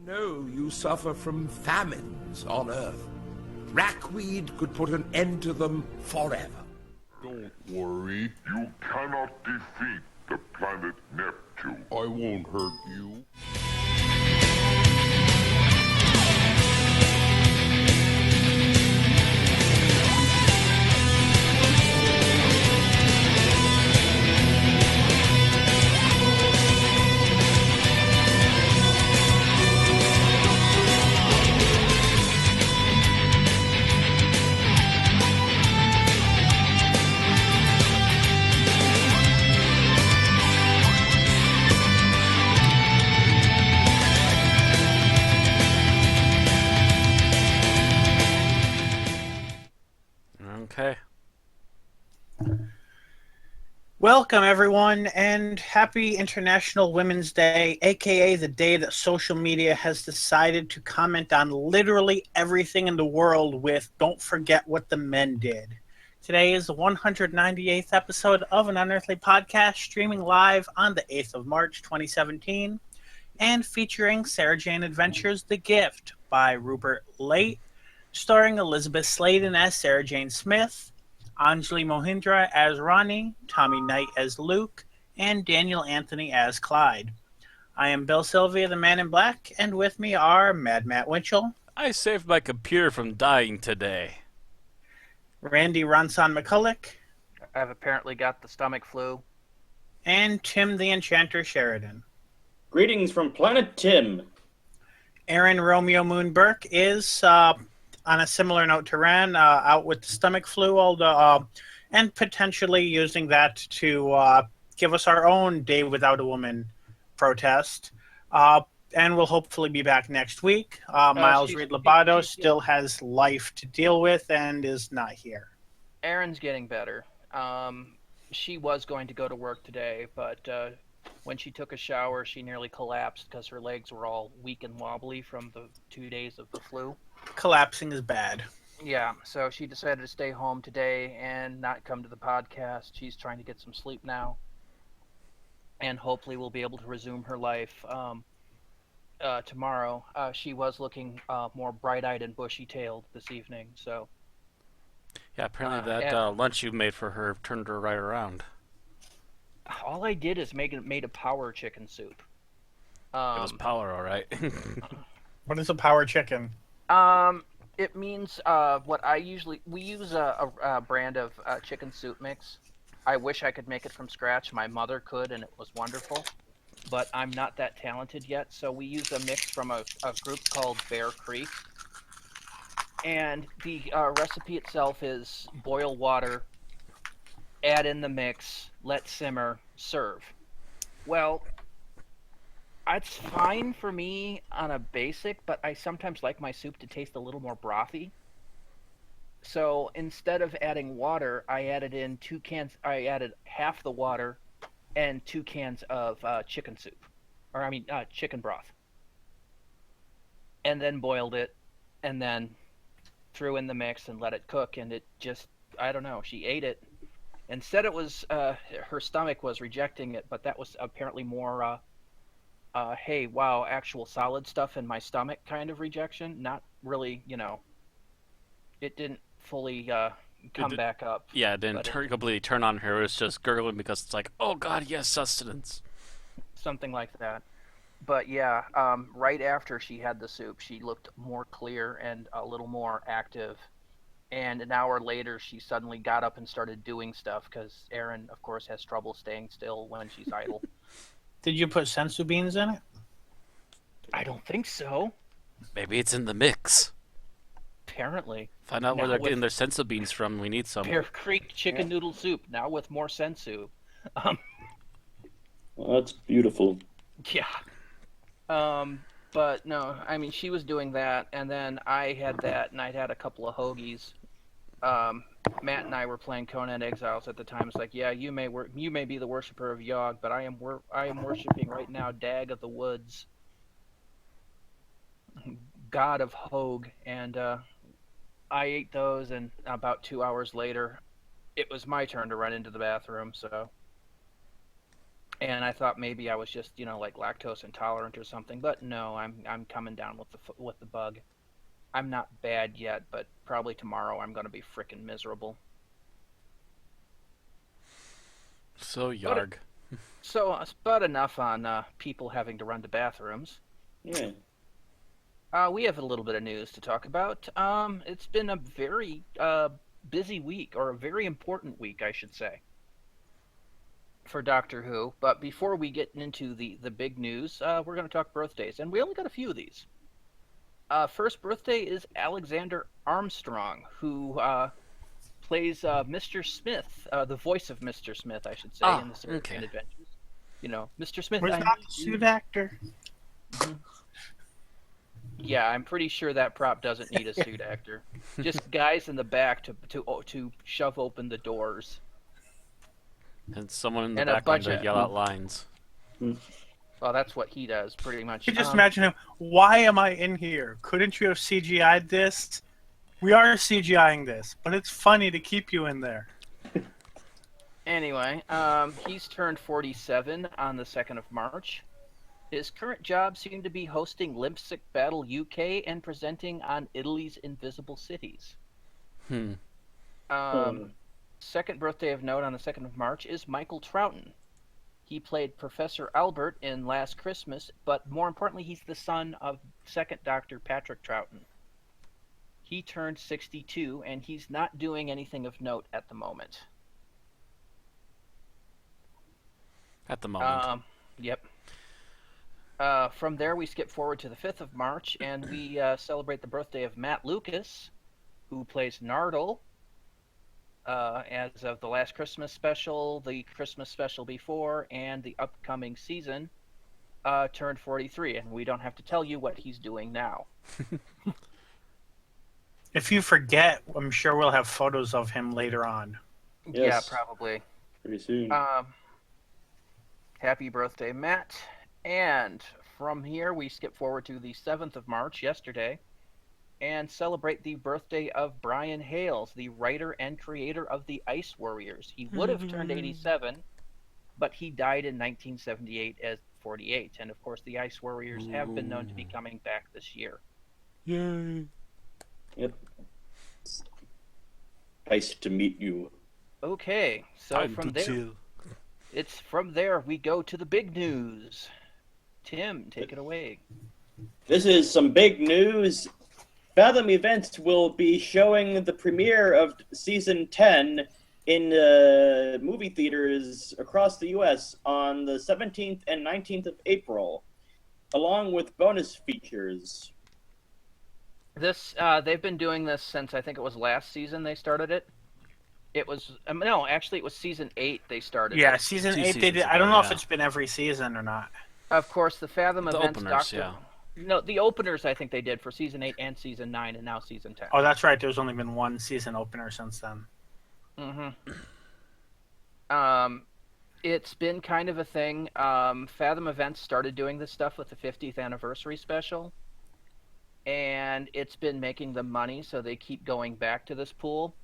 know you suffer from famines on Earth. Rackweed could put an end to them forever. Don't worry. You cannot defeat the planet Neptune. I won't hurt you. Okay. Welcome, everyone, and happy International Women's Day, aka the day that social media has decided to comment on literally everything in the world with "Don't forget what the men did." Today is the 198th episode of an Unearthly Podcast, streaming live on the 8th of March, 2017, and featuring Sarah Jane Adventures The Gift by Rupert Late, starring Elizabeth Sladen as Sarah Jane Smith, Anjali Mohindra as Ronnie, Tommy Knight as Luke, and Daniel Anthony as Clyde. I am Bill Sylvia, the Man in Black, and with me are Mad Matt Winchell. I saved my computer from dying today. Randy Ronson McCulloch. I've apparently got the stomach flu. And Tim the Enchanter Sheridan. Greetings from Planet Tim. Aaron Romeo Moon Burke is, on a similar note to Ren, out with the stomach flu, and potentially using that to give us our own Day Without a Woman protest. And we'll hopefully be back next week. Miles Reed Lobato still has life to deal with and is not here. Erin's getting better. She was going to go to work today, but when she took a shower, she nearly collapsed because her legs were all weak and wobbly from the 2 days of the flu. Collapsing is bad. Yeah, so she decided to stay home today and not come to the podcast. She's trying to get some sleep now, and hopefully we'll be able to resume her life tomorrow. She was looking more bright-eyed and bushy-tailed this evening, so... Yeah, apparently that lunch you made for her turned her right around. All I did is made a power chicken soup. It was power, all right. What is a power chicken? It means we use a brand of chicken soup mix. I wish I could make it from scratch. My mother could, and it was wonderful. But I'm not that talented yet, so we use a mix from a group called Bear Creek. And the recipe itself is boil water, add in the mix, let simmer, serve. Well, it's fine for me on a basic, but I sometimes like my soup to taste a little more brothy. So instead of adding water, I added in 2 cans. I added half the water and 2 cans of chicken soup, chicken broth, and then boiled it, and then threw in the mix and let it cook. And it just, I don't know. She ate it. Instead, it was her stomach was rejecting it, but that was apparently more. Hey, wow, actual solid stuff in my stomach kind of rejection. Not really, it didn't fully come back up. Yeah, it didn't completely turn on her. It was just gurgling because it's like, oh god, yes, sustenance. Something like that. But yeah, right after she had the soup, she looked more clear and a little more active. And an hour later, she suddenly got up and started doing stuff because Erin, of course, has trouble staying still when she's idle. Did you put sensu beans in it? I don't think so. Maybe it's in the mix. Apparently. Find out where they're getting their sensu beans from. We need some. Bear Creek chicken noodle soup, now with more sensu. Well, that's beautiful. Yeah. But no, I mean, she was doing that, and then I had that, and I'd had a couple of hoagies. Matt and I were playing Conan Exiles at the time. It's like, yeah, you may be the worshiper of Yogg, but I am worshiping right now Dag of the Woods, god of Hogue, and I ate those, and about 2 hours later, it was my turn to run into the bathroom. So And I thought maybe I was just, like lactose intolerant or something, but no, I'm coming down with the bug. I'm not bad yet, but probably tomorrow I'm going to be frickin' miserable. So yarg. But enough on people having to run to bathrooms. Yeah. We have a little bit of news to talk about. It's been a very busy week, or a very important week, I should say, for Doctor Who. But before we get into the big news, we're going to talk birthdays, and we only got a few of these. First birthday is Alexander Armstrong, who plays Mr. Smith, the voice of Mr. Smith, I should say, in the Slitheen Adventures. Mr. Smith. Where's that suit actor? Yeah, I'm pretty sure that prop doesn't need a suit actor. Just guys in the back to shove open the doors. And someone in the And a background to bunch of- yell out lines. Well, that's what he does, pretty much. You just imagine him. Why am I in here? Couldn't you have CGI'd this? We are CGIing this, but it's funny to keep you in there. Anyway, he's turned 47 on the 2nd of March. His current job seemed to be hosting Limpsic Battle UK and presenting on Italy's Invisible Cities. Second birthday of note on the 2nd of March is Michael Troughton. He played Professor Albert in Last Christmas, but more importantly, he's the son of 2nd Doctor Patrick Troughton. He turned 62, and he's not doing anything of note at the moment. At the moment. Yep. From there, we skip forward to the 5th of March, and we celebrate the birthday of Matt Lucas, who plays Nardole, as of the Last Christmas special, the Christmas special before, and the upcoming season, turned 43, and we don't have to tell you what he's doing now. If you forget, I'm sure we'll have photos of him later on. Yes. Yeah, probably. Pretty soon. Happy birthday, Matt. And from here, we skip forward to the 7th of March, yesterday, and celebrate the birthday of Brian Hales, the writer and creator of the Ice Warriors. He would have turned 87, but he died in 1978 as 48. And of course, the Ice Warriors have been known to be coming back this year. Yay. Yep. Nice to meet you. Okay, so Time from to there, chill. it's from there we go to the big news. Tim, take it away. This is some big news. Fathom Events will be showing the premiere of Season 10 in movie theaters across the U.S. on the 17th and 19th of April, along with bonus features. This they've been doing this since I think it was last season they started it. It was no, actually it was season 8 they started. Yeah, it. season Two 8 they seasons did. I ago, don't know if yeah. it's been every season or not. Of course, the Fathom The Events openers, Doctor. yeah. No, the openers I think they did for season 8 and season 9, and now season 10. Oh, that's right. There's only been one season opener since then. It's been kind of a thing. Fathom Events started doing this stuff with the 50th anniversary special, and it's been making them money, so they keep going back to this pool.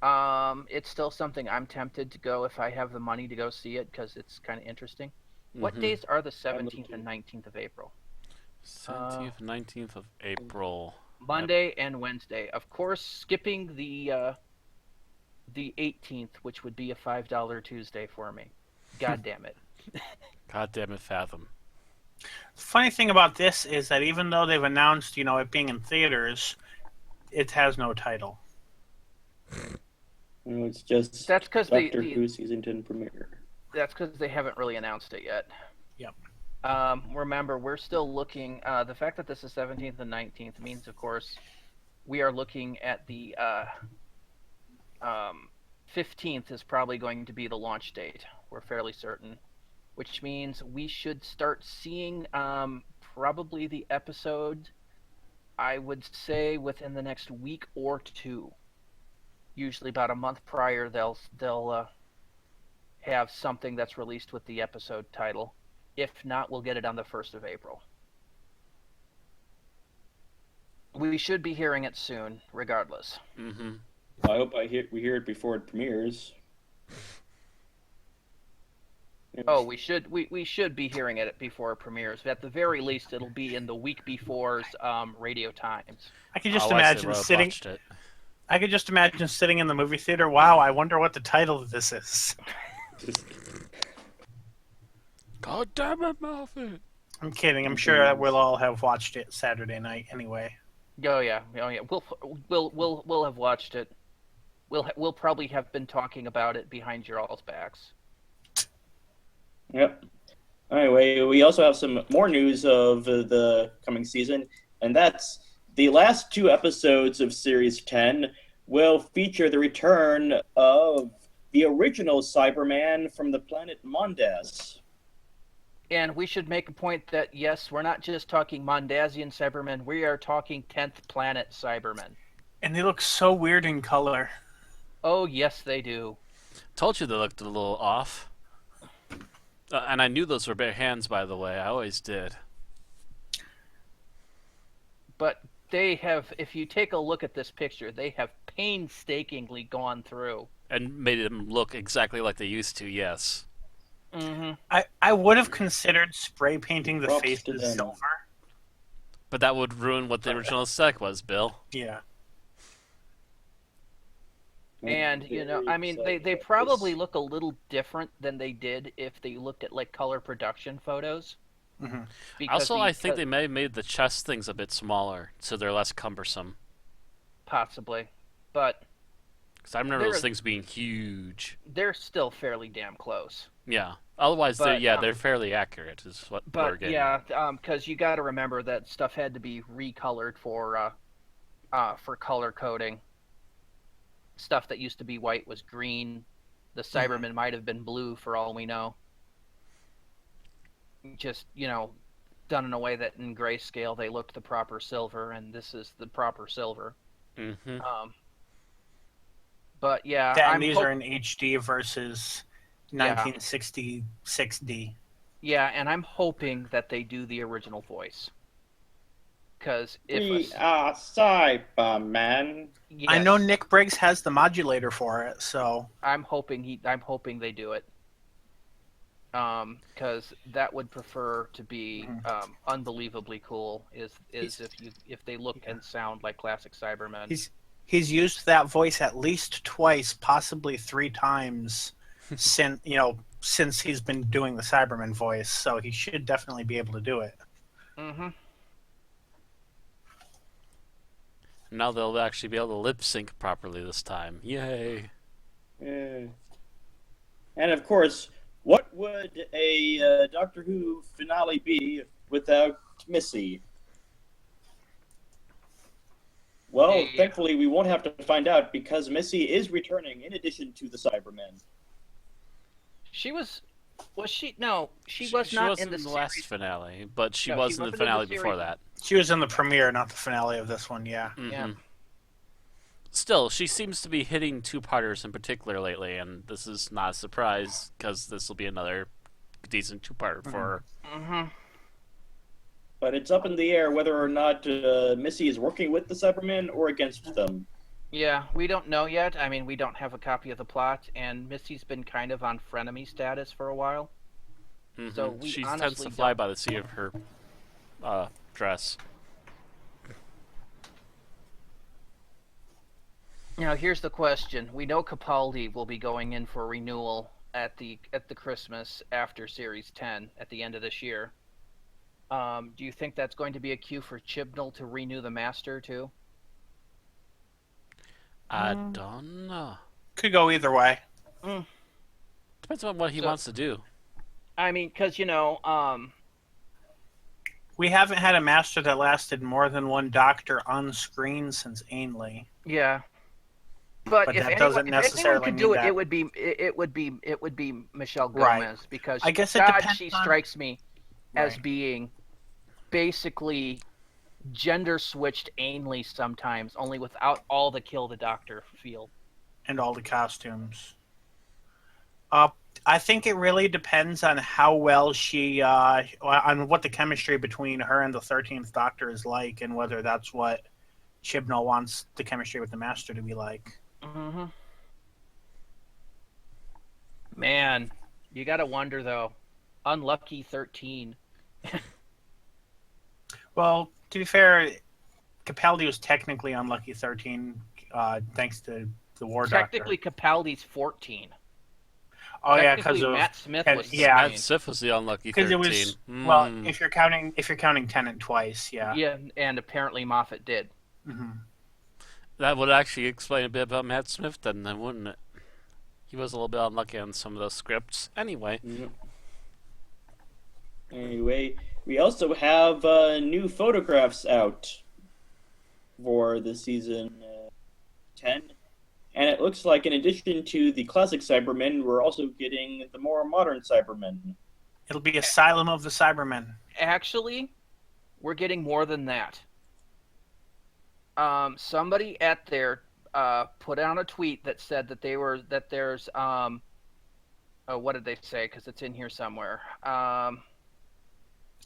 It's still something I'm tempted to go if I have the money to go see it, because it's kind of interesting. What days are the 17th and 19th of April? 17th, 19th of April. Monday and Wednesday. Of course, skipping the 18th, which would be a $5 Tuesday for me. God damn it. God damn it, Fathom. The funny thing about this is that even though they've announced, it being in theaters, it has no title. No, it's just That's because Doctor Who Season 10 premiere. That's because they haven't really announced it yet. Yep. Remember, we're still looking. The fact that this is 17th and 19th means, of course, we are looking at the 15th is probably going to be the launch date. We're fairly certain, which means we should start seeing probably the episode, I would say, within the next week or two. Usually about a month prior, they'll have something that's released with the episode title. If not, we'll get it on the 1st of April. We should be hearing it soon, regardless. Mm-hmm. I hope we hear it before it premieres. Oh, we should be hearing it before it premieres. At the very least, it'll be in the week before's radio times. I could just Oh, I see, imagine well, I've sitting. watched it. I could just imagine sitting in the movie theater. Wow, I wonder what the title of this is. God damn it, Moffat! I'm kidding. I'm sure that we'll all have watched it Saturday night anyway. Oh yeah. We'll have watched it. We'll probably have been talking about it behind your all's backs. Yep. Anyway, we also have some more news of the coming season, and that's the last 2 episodes of Series 10 will feature the return of the original Cyberman from the planet Mondas. And we should make a point that, yes, we're not just talking Mondazian Cybermen, we are talking 10th Planet Cybermen. And they look so weird in color. Oh, yes, they do. Told you they looked a little off. And I knew those were bare hands, by the way. I always did. But they have, if you take a look at this picture, they have painstakingly gone through. And made them look exactly like they used to, yes. Mm-hmm. I would have considered spray painting the Props face to with them. silver. But that would ruin what the original spec was, Bill. Yeah. And, you know, I mean, they probably look a little different than they did if they looked at, like, color production photos. Mm-hmm. Because Also, I think they may have made the chest things a bit smaller, so they're less cumbersome. Possibly. But Because I remember those They're- things being huge. they're still fairly damn close. Yeah. Otherwise, But, they're fairly accurate, is what we're But, getting. yeah, because you got to remember that stuff had to be recolored for color coding. Stuff that used to be white was green. The Cybermen might have been blue for all we know. Just, you know, done in a way that in grayscale they looked the proper silver, and this is the proper silver. Mm-hmm. But yeah, And these are in HD versus Yeah. 1966D. Yeah, and I'm hoping that they do the original voice. Because if We are Cybermen. I know yes, Nick Briggs has the modulator for it, so I'm hoping they do it. Because that would prefer to be unbelievably cool. Is if they look and sound like classic Cybermen. he's used that voice at least twice, possibly 3 times since he's been doing the Cyberman voice, so he should definitely be able to do it. Mm-hmm. Now they'll actually be able to lip sync properly this time. Yay! And of course, what would a Doctor Who finale be without Missy? Well, Hey. thankfully we won't have to find out because Missy is returning in addition to the Cybermen. She was she? No, she was not wasn't in the last series. finale, but she No, she was in the wasn't in the finale before series. that. She was in the premiere, not the finale of this one, yeah. Mhm. Yeah. Still, she seems to be hitting 2-parters in particular lately, and this is not a surprise because this will be another decent 2-parter for her. Mm-hmm. But it's up in the air whether or not Missy is working with the Cybermen or against them. Yeah, we don't know yet. I mean, we don't have a copy of the plot, and Missy's been kind of on frenemy status for a while. Mhm. So we she tends honestly to fly don't- by the seat of her dress. Now, here's the question: we know Capaldi will be going in for renewal at the Christmas after Series 10 at the end of this year. Do you think that's going to be a cue for Chibnall to renew the Master too? I don't know. Could go either way. Depends on what he So- wants to do. I mean, because We haven't had a master that lasted more than one Doctor on screen since Ainley. yeah. But, But if that anyone, doesn't if anyone necessarily could mean do it, that- it would be Michelle Right. Gomez because I guess it God, depends she on- strikes me as Right. being basically gender switched Ainley sometimes, only without all the kill the Doctor feel. And all the costumes. I think it really depends on how well on what the chemistry between her and the 13th Doctor is like, and whether that's what Chibnall wants the chemistry with the Master to be like. Mm-hmm. Man, You gotta wonder though. Unlucky 13. Well, to be fair, Capaldi was technically unlucky 13, thanks to the War Technically, Doctor. Capaldi's 14. Oh yeah, because Technically, of Matt Smith was yeah, Matt Sif was the unlucky because 13. it was well, if you're counting Tennant twice, yeah. Yeah, and apparently Moffat did. Hmm. That would actually explain a bit about Matt Smith, then, wouldn't it? He was a little bit unlucky on some of those scripts. Anyway. Yep. Anyway, we also have new photographs out for the season 10. And it looks like in addition to the classic Cybermen, we're also getting the more modern Cybermen. It'll be Asylum of the Cybermen. Actually, we're getting more than that. Somebody at there put out a tweet that said that there's what did they say? Because it's in here somewhere.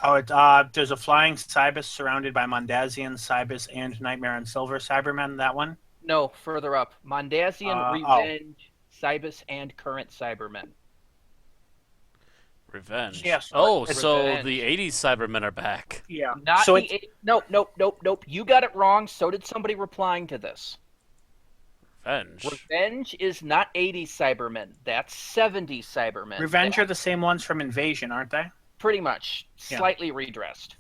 There's a flying Cybus surrounded by Mondazian, Cybus, and Nightmare and Silver Cybermen. That one. No, further up. Mondazian, Revenge, Cybus, and current Cybermen. Revenge. Yes. Oh, It's so Revenge. the 80s Cybermen are back. Yeah. Not so the Nope. You got it wrong. So did somebody replying to this. Revenge. Revenge is not 80s Cybermen. That's 70s Cybermen. Revenge That- are the same ones from Invasion, aren't they? pretty much Yeah. slightly redressed.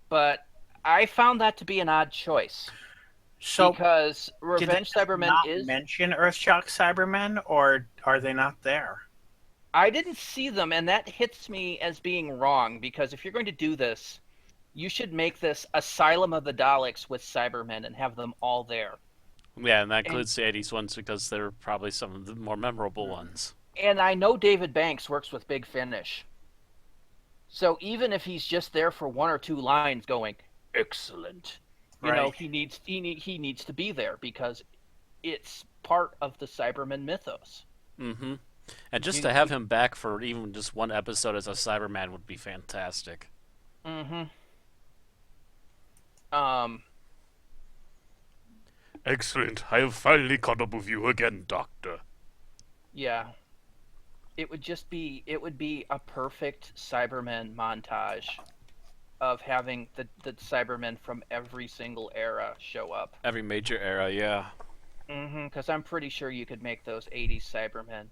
But I found that to be an odd choice So because did they Revenge Cybermen not is. mention Earthshock Cybermen, or are they not there? I didn't see them, and that hits me as being wrong because if you're going to do this, you should make this Asylum of the Daleks with Cybermen and have them all there. Yeah, and that includes the 80s ones because they're probably some of the more memorable ones. And I know David Banks works with Big Finish. So even if he's just there for one or two lines going, excellent, you know, Right. he needs to be there because it's part of the Cyberman mythos. Mm-hmm. And just to have him back for even just one episode as a Cyberman would be fantastic. Mm-hmm. Excellent. I have finally caught up with you again, Doctor. Yeah. It would be a perfect Cybermen montage of having the Cybermen from every single era show up. Every major era, yeah. Because I'm pretty sure you could make those 80s Cybermen.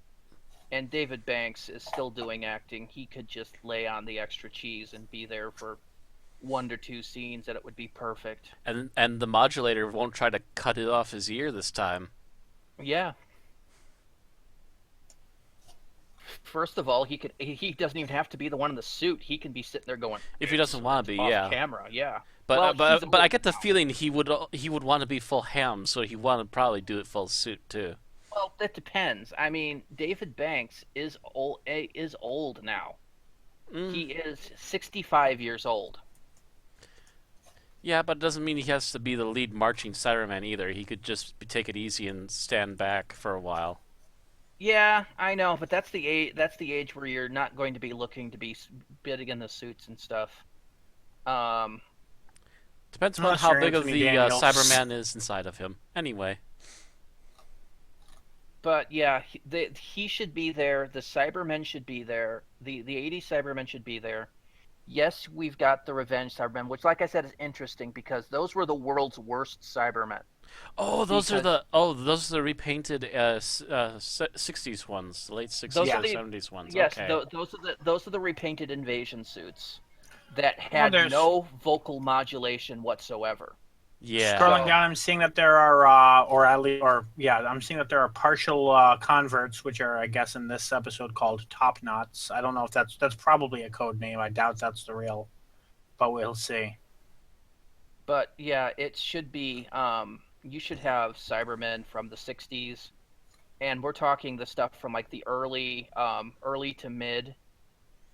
And David Banks is still doing acting. He could just lay on the extra cheese and be there for 1 to 2 scenes, and it would be perfect. And the modulator won't try to cut it off his ear this time. Yeah. First of all, he doesn't even have to be the one in the suit. He can be sitting there going. If he doesn't want to be, off yeah. camera, yeah. But Well, he's but I old get the now. feeling he would want to be full ham, so he want to probably do it full suit too. Well, that depends. I mean, David Banks is old now. He is 65 years old. Yeah, but it doesn't mean he has to be the lead marching Cyberman either. He could just take it easy and stand back for a while. Yeah, I know, but that's the age where you're not going to be looking to be bidding in the suits and stuff. Depends on Unless how you're big of Anthony the Daniels. Cyberman is inside of him. Anyway. But yeah, he should be there. The Cybermen should be there. The 80s Cybermen should be there. Yes, we've got the Revenge Cybermen, which, like I said, is interesting because those were the world's worst Cybermen. Oh, those are the repainted 60s ones, the late 60s Those or are the- 70s ones. Yes, Okay. those are the repainted invasion suits that Well, had there's- no vocal modulation whatsoever. Yeah. Scrolling down, I'm seeing that there are, I'm seeing that there are partial converts, which are, I guess, in this episode called Top Knots. I don't know if that's probably a code name. I doubt that's the real, but we'll see. But yeah, it should be. You should have Cybermen from the 60s, and we're talking the stuff from like the early to mid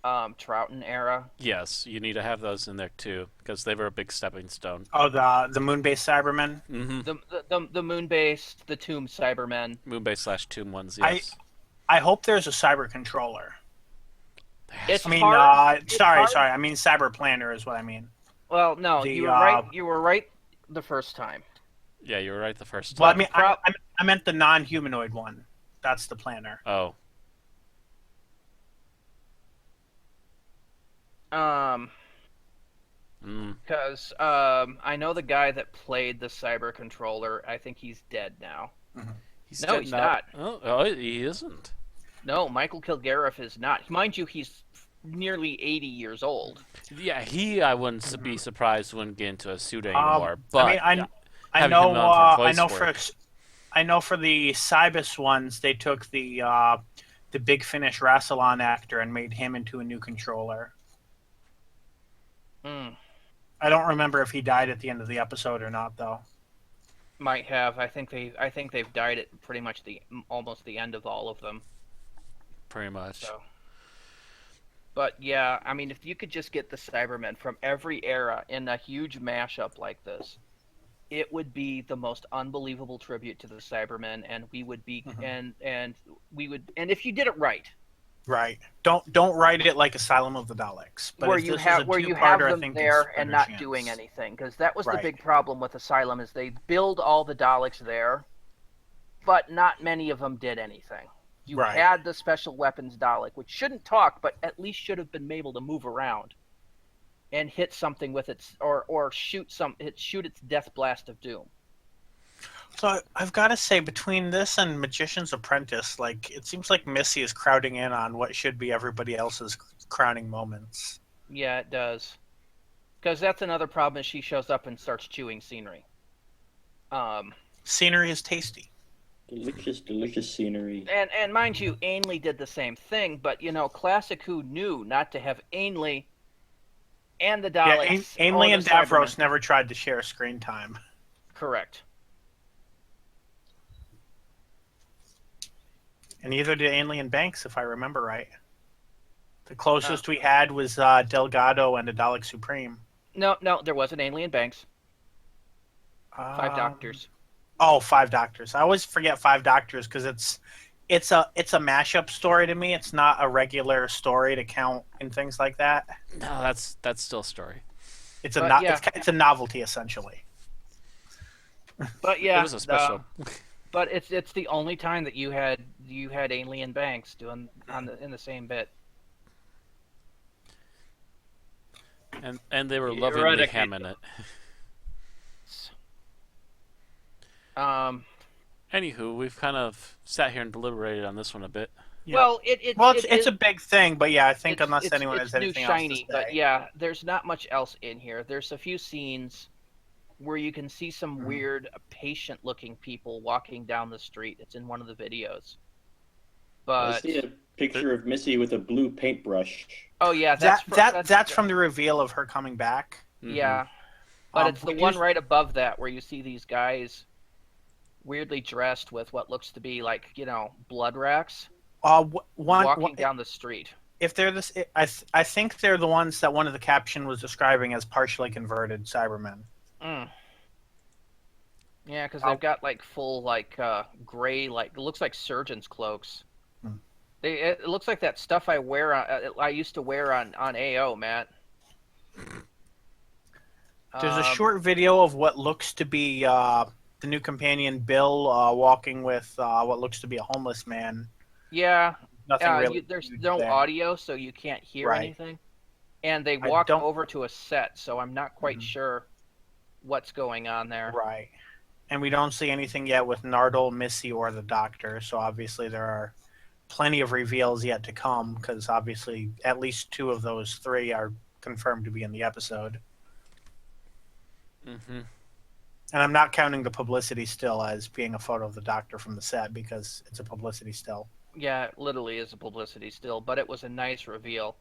Troughton era. Yes, you need to have those in there too because they were a big stepping stone. Oh, the moon-based Cybermen. Mm-hmm. The moon-based, the Tomb Cybermen. Moonbase / Tomb ones. Yes. I hope there's a cyber controller. It's I mean, hard. It's sorry. hard. I mean cyber planner is what I mean. Well, no, The, you were right. You were right the first time. Yeah, you were right the first time. Well, I mean, I meant the non-humanoid one. That's the planner. Oh. Because I know the guy that played the cyber controller. I think he's dead now. He's No, he's not. Oh, he isn't. No, Michael Kilgariff is not. Mind you, he's nearly 80 years old. Yeah, I wouldn't be surprised wouldn't get into a suit anymore. But I mean, I having know, him on for voice work. I know for the Cybus ones, they took the Big Finish Rassilon actor and made him into a new controller. I don't remember if he died at the end of the episode or not, though. Might have. I think they've died at pretty much almost the end of all of them. Pretty much. So. But yeah, I mean, if you could just get the Cybermen from every era in a huge mashup like this, it would be the most unbelievable tribute to the Cybermen, and we would be and if you did it right. Right. Don't write it like Asylum of the Daleks. But where you have them there and not doing anything, because that was the big problem with Asylum is they build all the Daleks there, but not many of them did anything. You had the special weapons Dalek, which shouldn't talk, but at least should have been able to move around and hit something with its or shoot its death blast of doom. So I've got to say, between this and Magician's Apprentice, like it seems like Missy is crowding in on what should be everybody else's crowning moments. Yeah, it does. Because that's another problem is she shows up and starts chewing scenery. Scenery is tasty. Delicious scenery. And mind you, Ainley did the same thing, but Classic Who knew not to have Ainley and the Daleks. Yeah, Ainley and Davros never tried to share screen time. Correct. And neither did Ainley and Banks, if I remember right. The closest we had was Delgado and a Dalek Supreme. No, there wasn't Ainley and Banks. 5 Doctors. Oh, 5 Doctors. I always forget 5 Doctors because it's a mashup story to me. It's not a regular story to count and things like that. No, that's still a story. It's a novelty essentially. But yeah, it was a special. But it's the only time that you had Ainley and Banks doing in the same bit. And they were lovingly hamming it. Anywho, we've kind of sat here and deliberated on this one a bit. Yeah. Well, it's a big thing, but yeah, I think unless anyone has anything else to say. But yeah, there's not much else in here. There's a few scenes where you can see some weird, patient-looking people walking down the street. It's in one of the videos. But I see a picture of Missy with a blue paintbrush. Oh yeah, that's from the reveal of her coming back. Yeah, but it's the one right above that where you see these guys weirdly dressed with what looks to be like blood racks walking down the street. If they're this, I think they're the ones that one of the caption was describing as partially converted Cybermen. Yeah, because they've got full gray, it looks like surgeon's cloaks. It looks like that stuff I used to wear on AO, Matt. There's a short video of what looks to be the new companion Bill walking with what looks to be a homeless man. Yeah, nothing really. There's no audio, so you can't hear anything. And they walk over to a set, so I'm not quite sure what's going on there. Right. And we don't see anything yet with Nardole, Missy, or the Doctor, so obviously there are plenty of reveals yet to come, because obviously at least 2 of those 3 are confirmed to be in the episode. And I'm not counting the publicity still as being a photo of the Doctor from the set, because it's a publicity still. Yeah, it literally is a publicity still, but it was a nice reveal.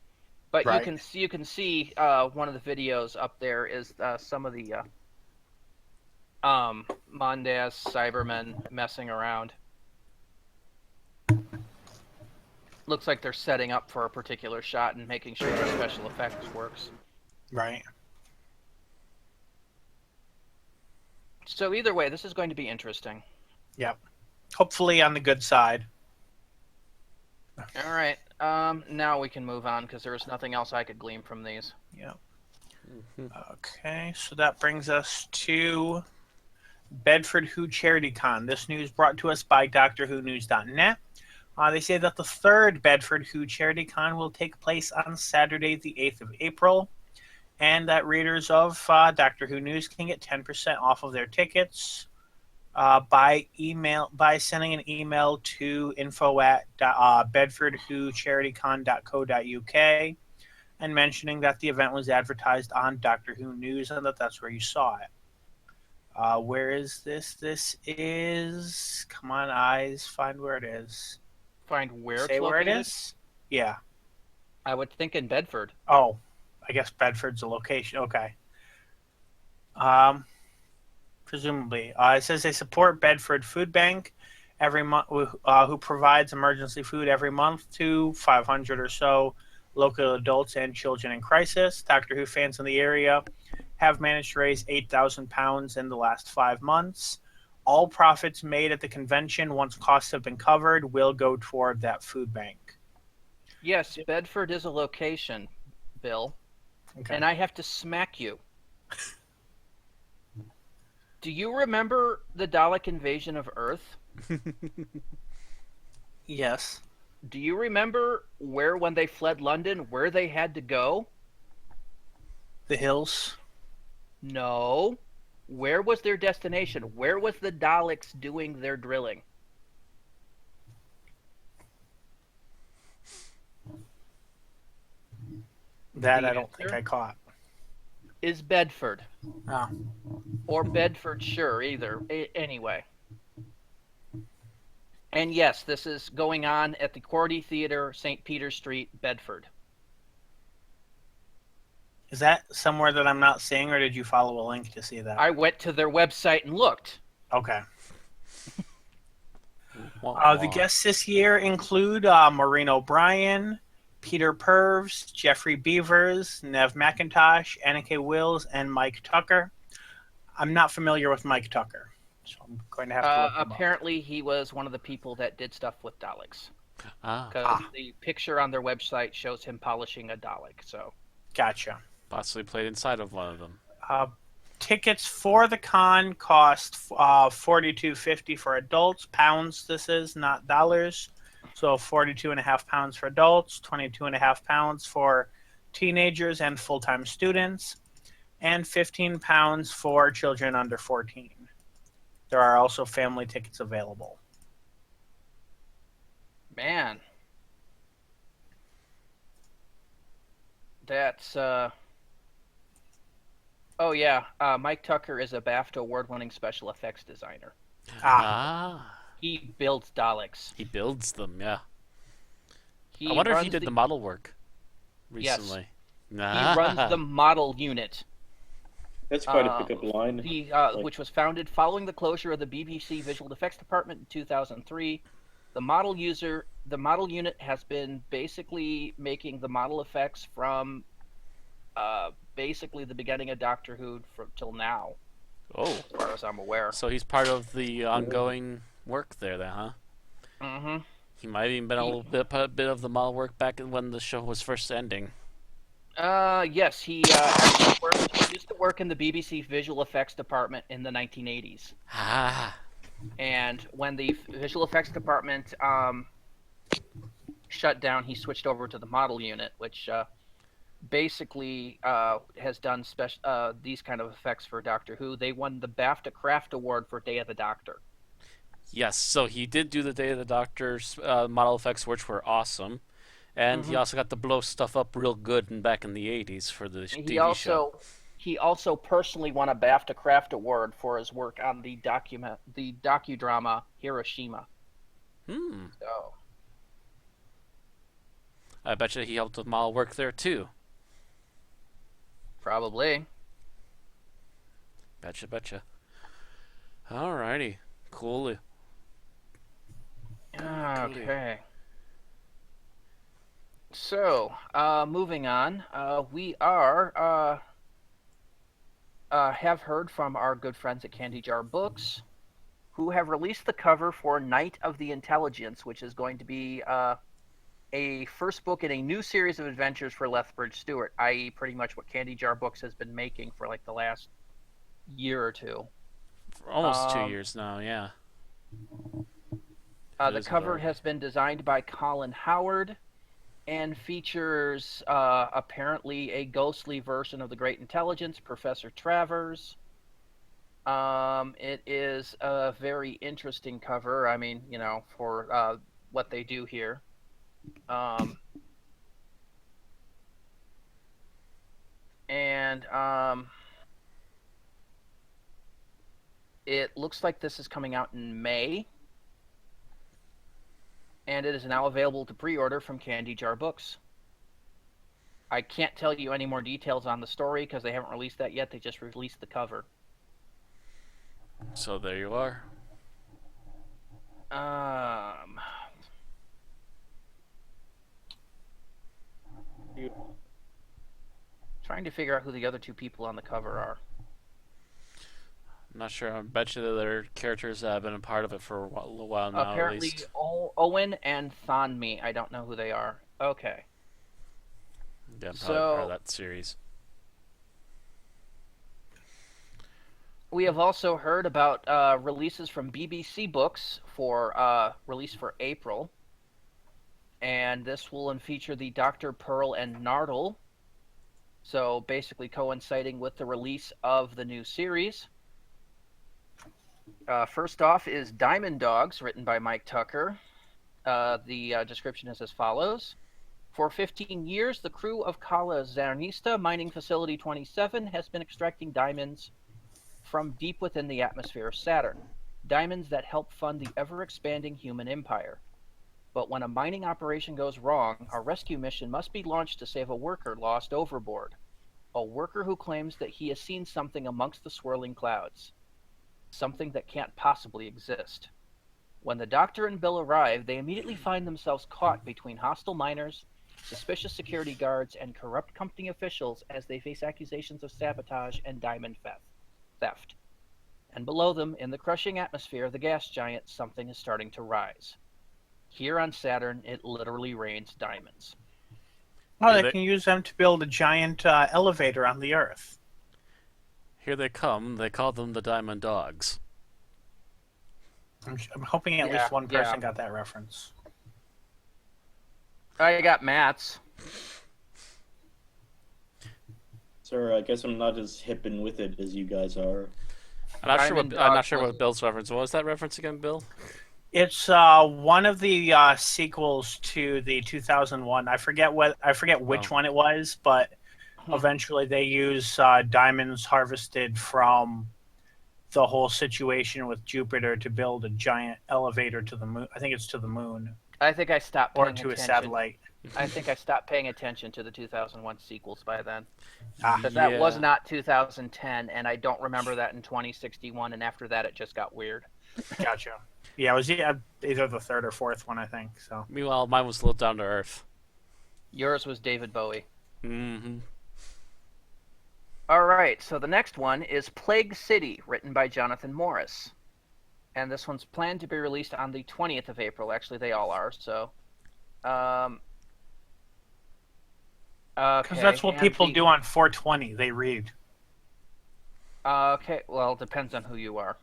But you can see one of the videos up there is some of the Mondas Cybermen messing around. Looks like they're setting up for a particular shot and making sure the special effects works. Right. So either way, this is going to be interesting. Yep. Hopefully on the good side. All right. Now we can move on because there is nothing else I could glean from these. Yep. Okay, so that brings us to Bedford Who Charity Con. This news brought to us by DoctorWhoNews.net. They say that the third Bedford Who Charity Con will take place on Saturday, the 8th of April, and that readers of Doctor Who News can get 10% off of their tickets by sending an email to info@bedfordwhocharitycon.co.uk and mentioning that the event was advertised on Doctor Who News and that's where you saw it. Where is this? This is... Come on, eyes. Find where it is. Find where Say it's where it located? is? Yeah. I would think in Bedford. Oh, I guess Bedford's a location. Okay. Presumably. It says they support Bedford Food Bank every month, who provides emergency food every month to 500 or so local adults and children in crisis. Doctor Who fans in the area have managed to raise £8,000 in the last 5 months. All profits made at the convention, once costs have been covered, will go toward that food bank. Yes, Bedford is a location, Bill. Okay. And I have to smack you. Do you remember the Dalek invasion of Earth? Yes. Do you remember when they fled London, where they had to go? The hills. No. Where was their destination? Where was the Daleks doing their drilling? That The I don't think answer I caught. is Bedford. Oh. Or Bedfordshire, either. Anyway. And yes, this is going on at the Cordy Theater, St. Peter Street, Bedford. Is that somewhere that I'm not seeing, or did you follow a link to see that? I went to their website and looked. Okay. The guests this year include Maureen O'Brien, Peter Purves, Jeffrey Beavers, Nev McIntosh, Annika Wills, and Mike Tucker. I'm not familiar with Mike Tucker, so I'm going to have to look him up. Apparently, he was one of the people that did stuff with Daleks. Ah, Because the picture on their website shows him polishing a Dalek. So Gotcha. possibly played inside of one of them. Tickets for the con cost $42.50 for adults. Pounds, this is, not dollars. So £42.50 for adults, £22.50 for teenagers and full-time students, and £15 for children under 14. There are also family tickets available. man, that's oh yeah, Mike Tucker is a BAFTA award-winning special effects designer. He builds Daleks. He builds them, yeah. He I wonder if he runs did the model work recently. He runs the model unit. That's quite a pickup line. Which was founded following the closure of the BBC Visual Effects Department in 2003. The model unit has been basically making the model effects from basically the beginning of Doctor Who till now. Oh, as far as I'm aware. So he's part of the ongoing work there, then, huh? Mm-hmm. He might have even been a little bit of the model work back when the show was first ending. Yes, he actually used to work in the BBC Visual Effects Department in the 1980s. And when the Visual Effects Department shut down, he switched over to the model unit, which basically has done these kind of effects for Doctor Who. They won the BAFTA Craft Award for Day of the Doctor. Yes, so he did do the Day of the Doctor's model effects, which were awesome. And he also got to blow stuff up real good back in the 80s for the TV show. He also personally won a BAFTA Craft Award for his work on the docudrama Hiroshima. So, I bet you he helped with model work there too. Probably. Betcha. Alrighty. Cool. Okay. So, moving on, we have heard from our good friends at Candy Jar Books, who have released the cover for Night of the Intelligence, which is going to be a first book in a new series of adventures for Lethbridge Stewart, i.e. pretty much what Candy Jar Books has been making for like the last year or two. For almost 2 years now, yeah. The cover has been designed by Colin Howard and features apparently a ghostly version of the Great Intelligence, Professor Travers. It is a very interesting cover. I mean, for what they do here. It looks like this is coming out in May. And it is now available to pre-order from Candy Jar Books. I can't tell you any more details on the story because they haven't released that yet. They just released the cover. So there you are. Trying to figure out who the other two people on the cover are. I'm not sure. I bet you that there are characters that have been a part of it for a little while now. Apparently, at least. Owen and Thonmi. I don't know who they are. Okay. Yeah, probably part of that series. We have also heard about releases from BBC Books for release for April. And this will feature the Dr. Pearl and Nardole. So basically coinciding with the release of the new series. First off is Diamond Dogs, written by Mike Tucker. The description is as follows. For 15 years, the crew of Kala Zernista Mining Facility 27 has been extracting diamonds from deep within the atmosphere of Saturn. Diamonds that help fund the ever-expanding human empire. But when a mining operation goes wrong, a rescue mission must be launched to save a worker lost overboard. A worker who claims that he has seen something amongst the swirling clouds. Something that can't possibly exist. When the Doctor and Bill arrive, they immediately find themselves caught between hostile miners, suspicious security guards, and corrupt company officials as they face accusations of sabotage and diamond theft. And below them, in the crushing atmosphere of the gas giant, something is starting to rise. Here on Saturn, it literally rains diamonds. Oh, they can use them to build a giant elevator on the Earth. Here they come. They call them the Diamond Dogs. I'm hoping at least one person got that reference. I got Matt's. Sir, I guess I'm not as hip and with it as you guys are. I'm not sure what Bill's reference. What was that reference again, Bill? It's one of the sequels to the 2001. I forget which one it was, but eventually they use diamonds harvested from the whole situation with Jupiter to build a giant elevator to the moon. I think it's to the moon. I think I stopped paying attention. Or to a satellite. I think I stopped paying attention to the 2001 sequels by then. Because that was not 2010, and I don't remember that in 2061, and after that it just got weird. Gotcha. Yeah, it was either the third or fourth one, I think. So. Meanwhile, mine was a little down to earth. Yours was David Bowie. Mm-hmm. All right, so the next one is Plague City, written by Jonathan Morris. And this one's planned to be released on the 20th of April. Actually, they all are, so... Because that's what people do on 420. They read. Okay, well, depends on who you are.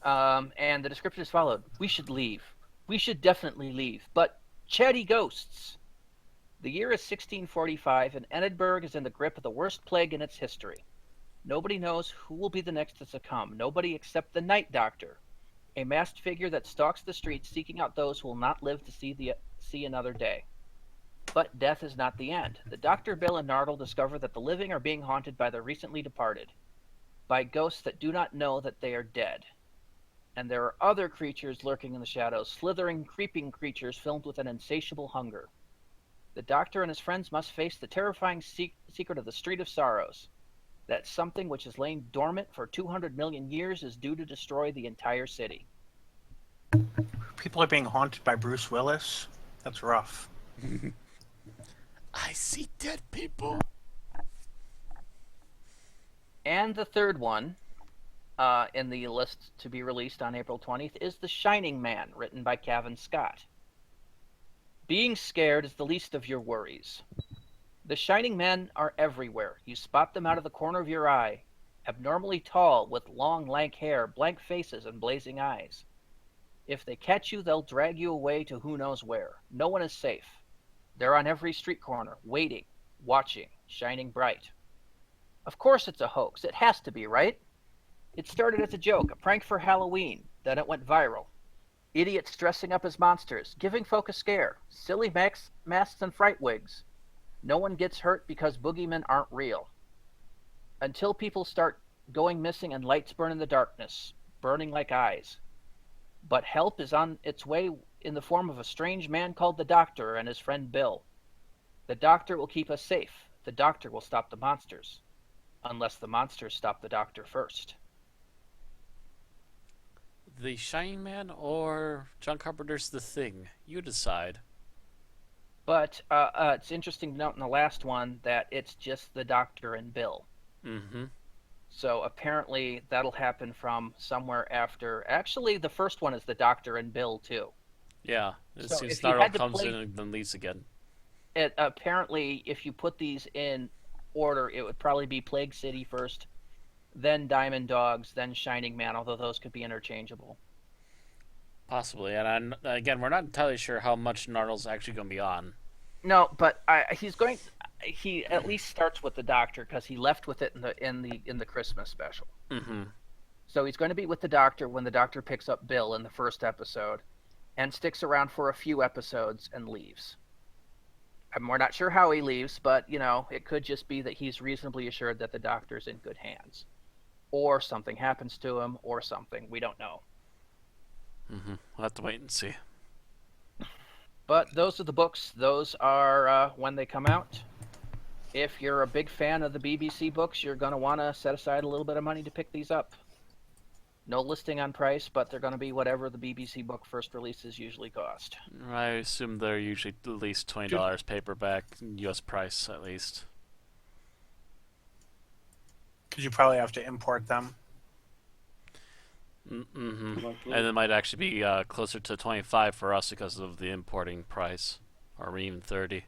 And the description is followed. We should leave. We should definitely leave. But chatty ghosts. The year is 1645, and Edinburgh is in the grip of the worst plague in its history. Nobody knows who will be the next to succumb. Nobody except the Night Doctor, a masked figure that stalks the streets seeking out those who will not live to see another day. But death is not the end. The Doctor, Bill, and Nardole discover that the living are being haunted by the recently departed, by ghosts that do not know that they are dead. And there are other creatures lurking in the shadows, slithering, creeping creatures filled with an insatiable hunger. The Doctor and his friends must face the terrifying secret of the Street of Sorrows, that something which has lain dormant for 200 million years is due to destroy the entire city. People are being haunted by Bruce Willis? That's rough. I see dead people. And the third one in the list to be released on April 20th is The Shining Man, written by Cavan Scott. Being scared is the least of your worries. The Shining Men are everywhere. You spot them out of the corner of your eye. Abnormally tall, with long, lank hair, blank faces, and blazing eyes. If they catch you, they'll drag you away to who knows where. No one is safe. They're on every street corner, waiting, watching, shining bright. Of course it's a hoax. It has to be, right? It started as a joke, a prank for Halloween. Then it went viral. Idiots dressing up as monsters, giving folk a scare, silly masks and fright wigs. No one gets hurt because boogeymen aren't real. Until people start going missing and lights burn in the darkness, burning like eyes. But help is on its way in the form of a strange man called the Doctor and his friend Bill. The Doctor will keep us safe. The Doctor will stop the monsters. Unless the monsters stop the Doctor first. The Shining Man or John Carpenter's The Thing? You decide. But it's interesting to note in the last one that it's just the Doctor and Bill. Mm-hmm. So apparently that'll happen from somewhere after. Actually, the first one is the Doctor and Bill too. Yeah, it So seems if you Snarl had to comes play- in and then leaves again. Apparently, if you put these in order, it would probably be Plague City first, then Diamond Dogs, then Shining Man, although those could be interchangeable. Possibly, and again, we're not entirely sure how much Gnarl's actually going to be on. No, but he at least starts with the Doctor because he left with it in the Christmas special. Mm-hmm. So he's going to be with the Doctor when the Doctor picks up Bill in the first episode, and sticks around for a few episodes and leaves. And we're not sure how he leaves, but it could just be that he's reasonably assured that the Doctor's in good hands, or something happens to him, or something we don't know. Mm-hmm. We'll have to wait and see. But those are the books. Those are when they come out. If you're a big fan of the BBC books, you're going to want to set aside a little bit of money to pick these up. No listing on price, but they're going to be whatever the BBC book first releases usually cost. I assume they're usually at least $20 paperback, U.S. price at least. Because you probably have to import them. Mm-hmm. And it might actually be closer to 25 for us because of the importing price, or even 30,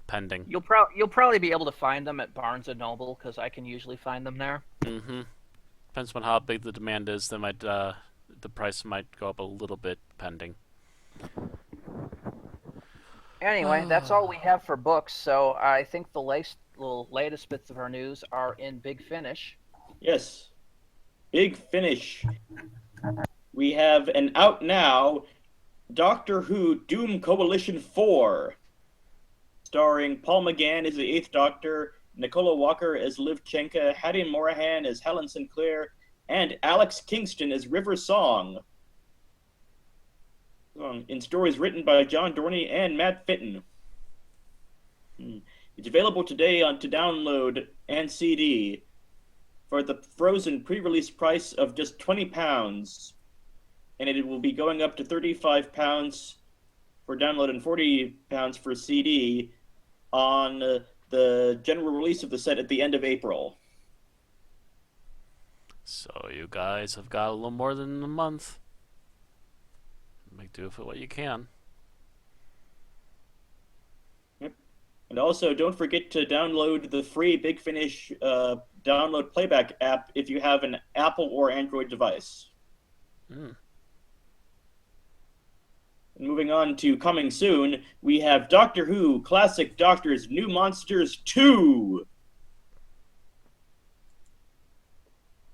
pending. You'll probably be able to find them at Barnes & Noble, because I can usually find them there. Mm-hmm. Depends on how big the demand is. They might the price might go up a little bit, pending. Anyway, that's all we have for books, so I think the latest bits of our news are in Big Finish. Yes. Big Finish. We have an out now Doctor Who Doom Coalition 4, starring Paul McGann as the 8th Doctor, Nicola Walker as Liv Chenka, Hattie Morahan as Helen Sinclair, and Alex Kingston as River Song. In stories written by John Dorney and Matt Fitton. It's available today to download and CD for the frozen pre-release price of just £20, and it will be going up to £35 for download and £40 for CD on the general release of the set at the end of April. So you guys have got a little more than a month. Make do with what you can. Yep. And also, don't forget to download the free Big Finish download playback app if you have an Apple or Android device. Mm. And moving on to coming soon, we have Doctor Who Classic Doctors New Monsters 2.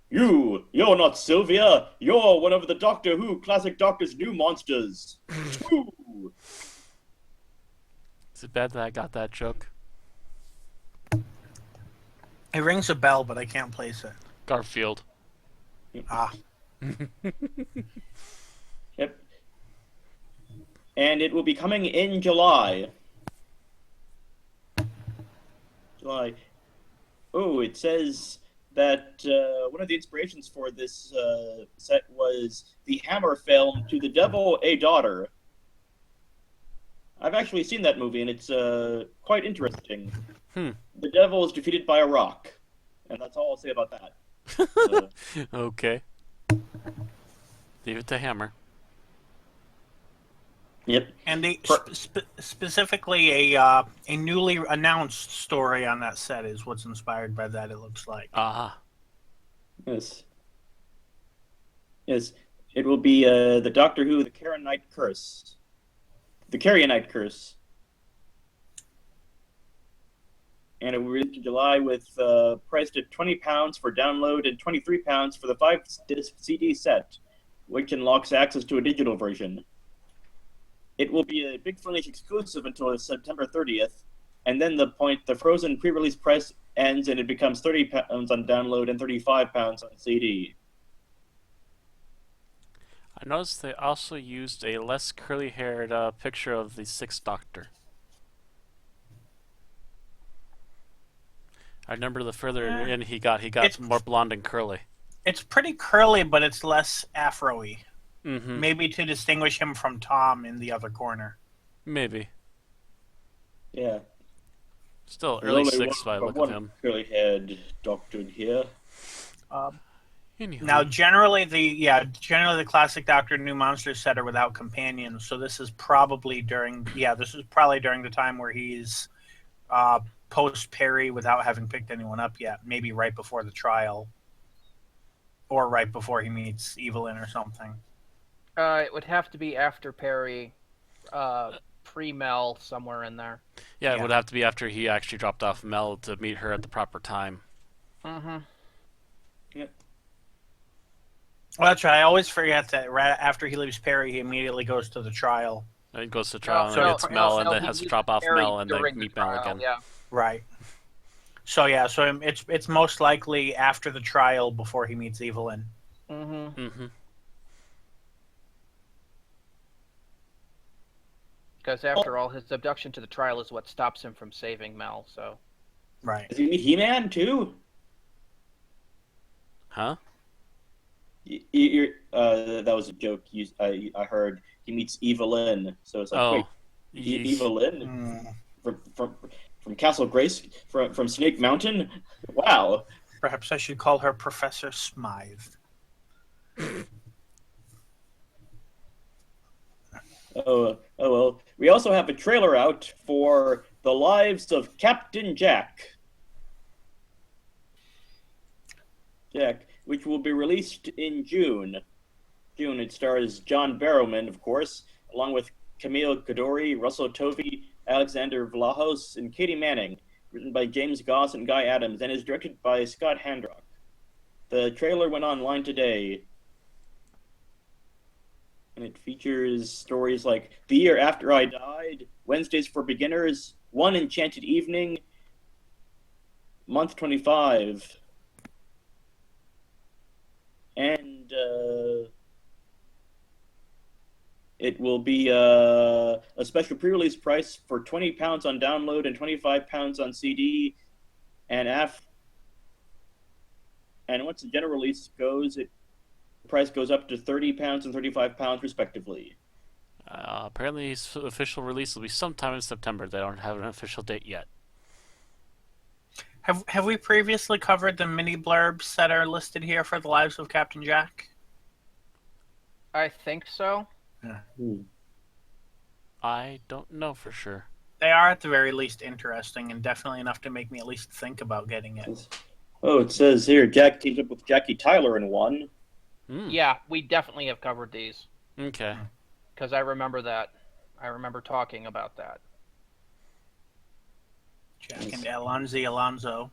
You're not Sylvia. You're one of the Doctor Who Classic Doctors New Monsters. 2. Is it bad that I got that joke? It rings a bell, but I can't place it. Garfield. Ah. Yep. And it will be coming in July. Oh, it says that one of the inspirations for this set was the Hammer film To the Devil, a Daughter. I've actually seen that movie, and it's quite interesting. The devil is defeated by a rock, and that's all I'll say about that. Okay. Leave it to Hammer. Yep. And they specifically a newly announced story on that set is what's inspired by that. It looks like. Aha. Yes. Yes. It will be the Doctor Who, the Carionite Curse. The Carionite Curse. And it will be released in July with priced at £20 for download and £23 for the 5-disc CD set, which unlocks access to a digital version. It will be a Big Finish exclusive until September 30th, and then the Frozen pre-release price ends and it becomes £30 on download and £35 on CD. I noticed they also used a less curly-haired picture of the Sixth Doctor. I remember the further in he got more blonde and curly. It's pretty curly, but it's less afro-y. Mm-hmm. Maybe to distinguish him from Tom in the other corner. Maybe. Yeah. Still early 6 by the look of him. Curly-haired doctor here. Now, generally the classic Doctor New Monsters set are without companions, so this is probably during the time where he's post Perry without having picked anyone up yet, maybe right before the trial, or right before he meets Evelyn or something. It would have to be after Perry, pre-Mel, somewhere in there. Yeah, it would have to be after he actually dropped off Mel to meet her at the proper time. Mm-hmm. Yep. Well, that's right. I always forget that right after he leaves Perry, he immediately goes to the trial. And he goes to trial and gets Mel, and then has to drop off Mel and then meet Mel again. Yeah. Right. So it's most likely after the trial before he meets Evelyn. Mm-hmm. Mm-hmm. Because after all, his abduction to the trial is what stops him from saving Mel. So. Right. Does he meet He-Man too? Huh? That was a joke. I heard he meets Evelyn, so it's like, wait, Evelyn from Castle Grace, from Snake Mountain. Wow. Perhaps I should call her Professor Smythe. Oh well. We also have a trailer out for The Lives of Captain Jack. Which will be released in June. It stars John Barrowman, of course, along with Camille Godori, Russell Tovey, Alexander Vlahos, and Katie Manning. Written by James Goss and Guy Adams, and is directed by Scott Handrock. The trailer went online today, and it features stories like The Year After I Died, Wednesdays for Beginners, One Enchanted Evening, Month 25, and it will be a special pre-release price for £20 on download and £25 on CD, and once the general release goes, the price goes up to £30 and £35 respectively. Apparently, his official release will be sometime in September. They don't have an official date yet. Have we previously covered the mini blurbs that are listed here for The Lives of Captain Jack? I think so. Yeah. I don't know for sure. They are at the very least interesting and definitely enough to make me at least think about getting it. Oh, it says here Jack teams up with Jackie Tyler in one. Yeah, we definitely have covered these. Okay. Because I remember that. I remember talking about that. Jack and Alonzo.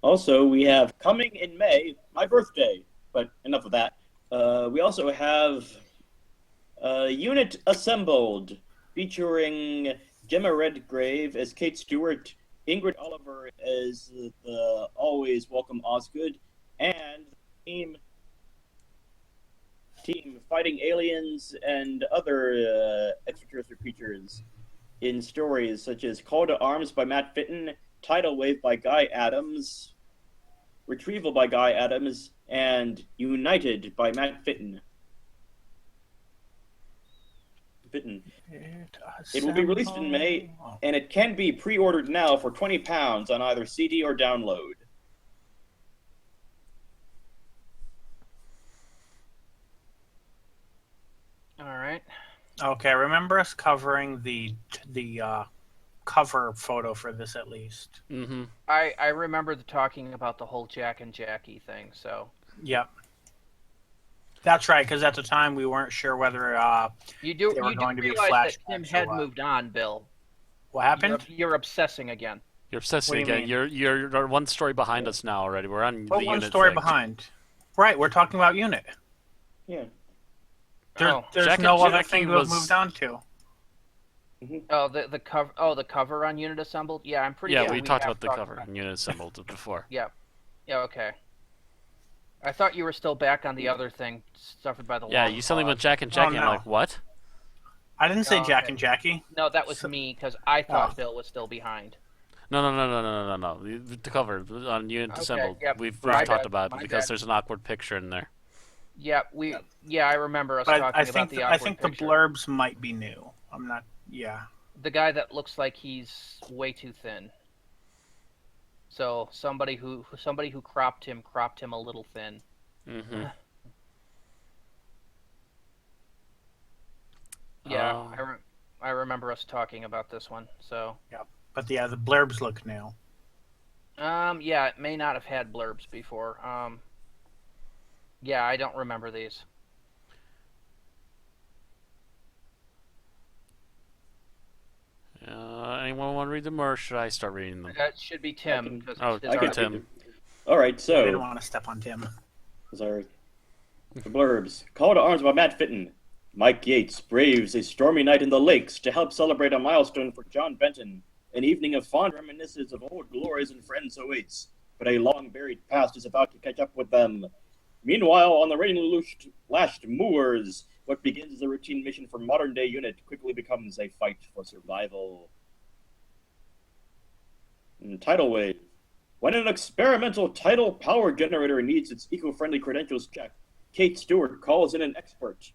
Also, we have coming in May, my birthday, but enough of that. We also have Unit Assembled, featuring Gemma Redgrave as Kate Stewart, Ingrid Oliver as the always welcome Osgood, and team fighting aliens and other extraterrestrial creatures in stories such as Call to Arms by Matt Fitton, Tidal Wave by Guy Adams, Retrieval by Guy Adams, and United by Matt Fitton. It will be released in May, and it can be pre-ordered now for £20 on either CD or download. All right. Okay, remember us covering the cover photo for this at least. I remember talking about the whole Jack and Jackie thing, so. Yep. That's right, because at the time we weren't sure whether You do they were going to be realize that Tim flashbacks or had what. moved on, Bill. What happened? You're obsessing again. You're obsessing What do you again. mean? You're one story behind us now already. We're on What the one unit story thing. behind? Right, we're talking about Unit. Yeah. There's Jack and no other Jackie thing to have was- moved on to. Oh, the cover. Oh, the cover on Unit Assembled. Yeah, I'm pretty. Yeah, sure we talked have about the talked cover about- and unit assembled before. Yeah. Yeah. Okay. I thought you were still back on the other thing suffered by the. Yeah, long you suddenly pause. went Jack and Jackie. no. I'm like, what? I didn't say Oh, Jack okay. and Jackie. No, that was me because I thought Oh. Bill was still behind. No. The cover on unit Okay, assembled. yep. We've My talked bad, about my it because bad. there's an awkward picture in there. Yeah, I remember us But talking I about think the I awkward think picture. the blurbs might be new. I'm not. Yeah. The guy that looks like he's way too thin. So somebody who cropped him a little thin. Mm-hmm. Yeah, I remember us talking about this one. So But yeah, the blurbs look new. yeah, it may not have had blurbs before. Yeah, I don't remember these. Anyone want to read them, or should I start reading them? That should be Tim. 'cause Oh, it's I his can article. Tim. All right, I so didn't want to step on Tim. sorry. The blurbs. Call to arms by Matt Fitton. Mike Yates braves a stormy night in the lakes to help celebrate a milestone for John Benton. An evening of fond reminiscences of old glories and friends awaits, but a long-buried past is about to catch up with them. Meanwhile, on the rain-lashed moors, what begins as a routine mission for modern-day unit quickly becomes a fight for survival. Tidal wave. When an experimental tidal power generator needs its eco-friendly credentials checked, Kate Stewart calls in an expert.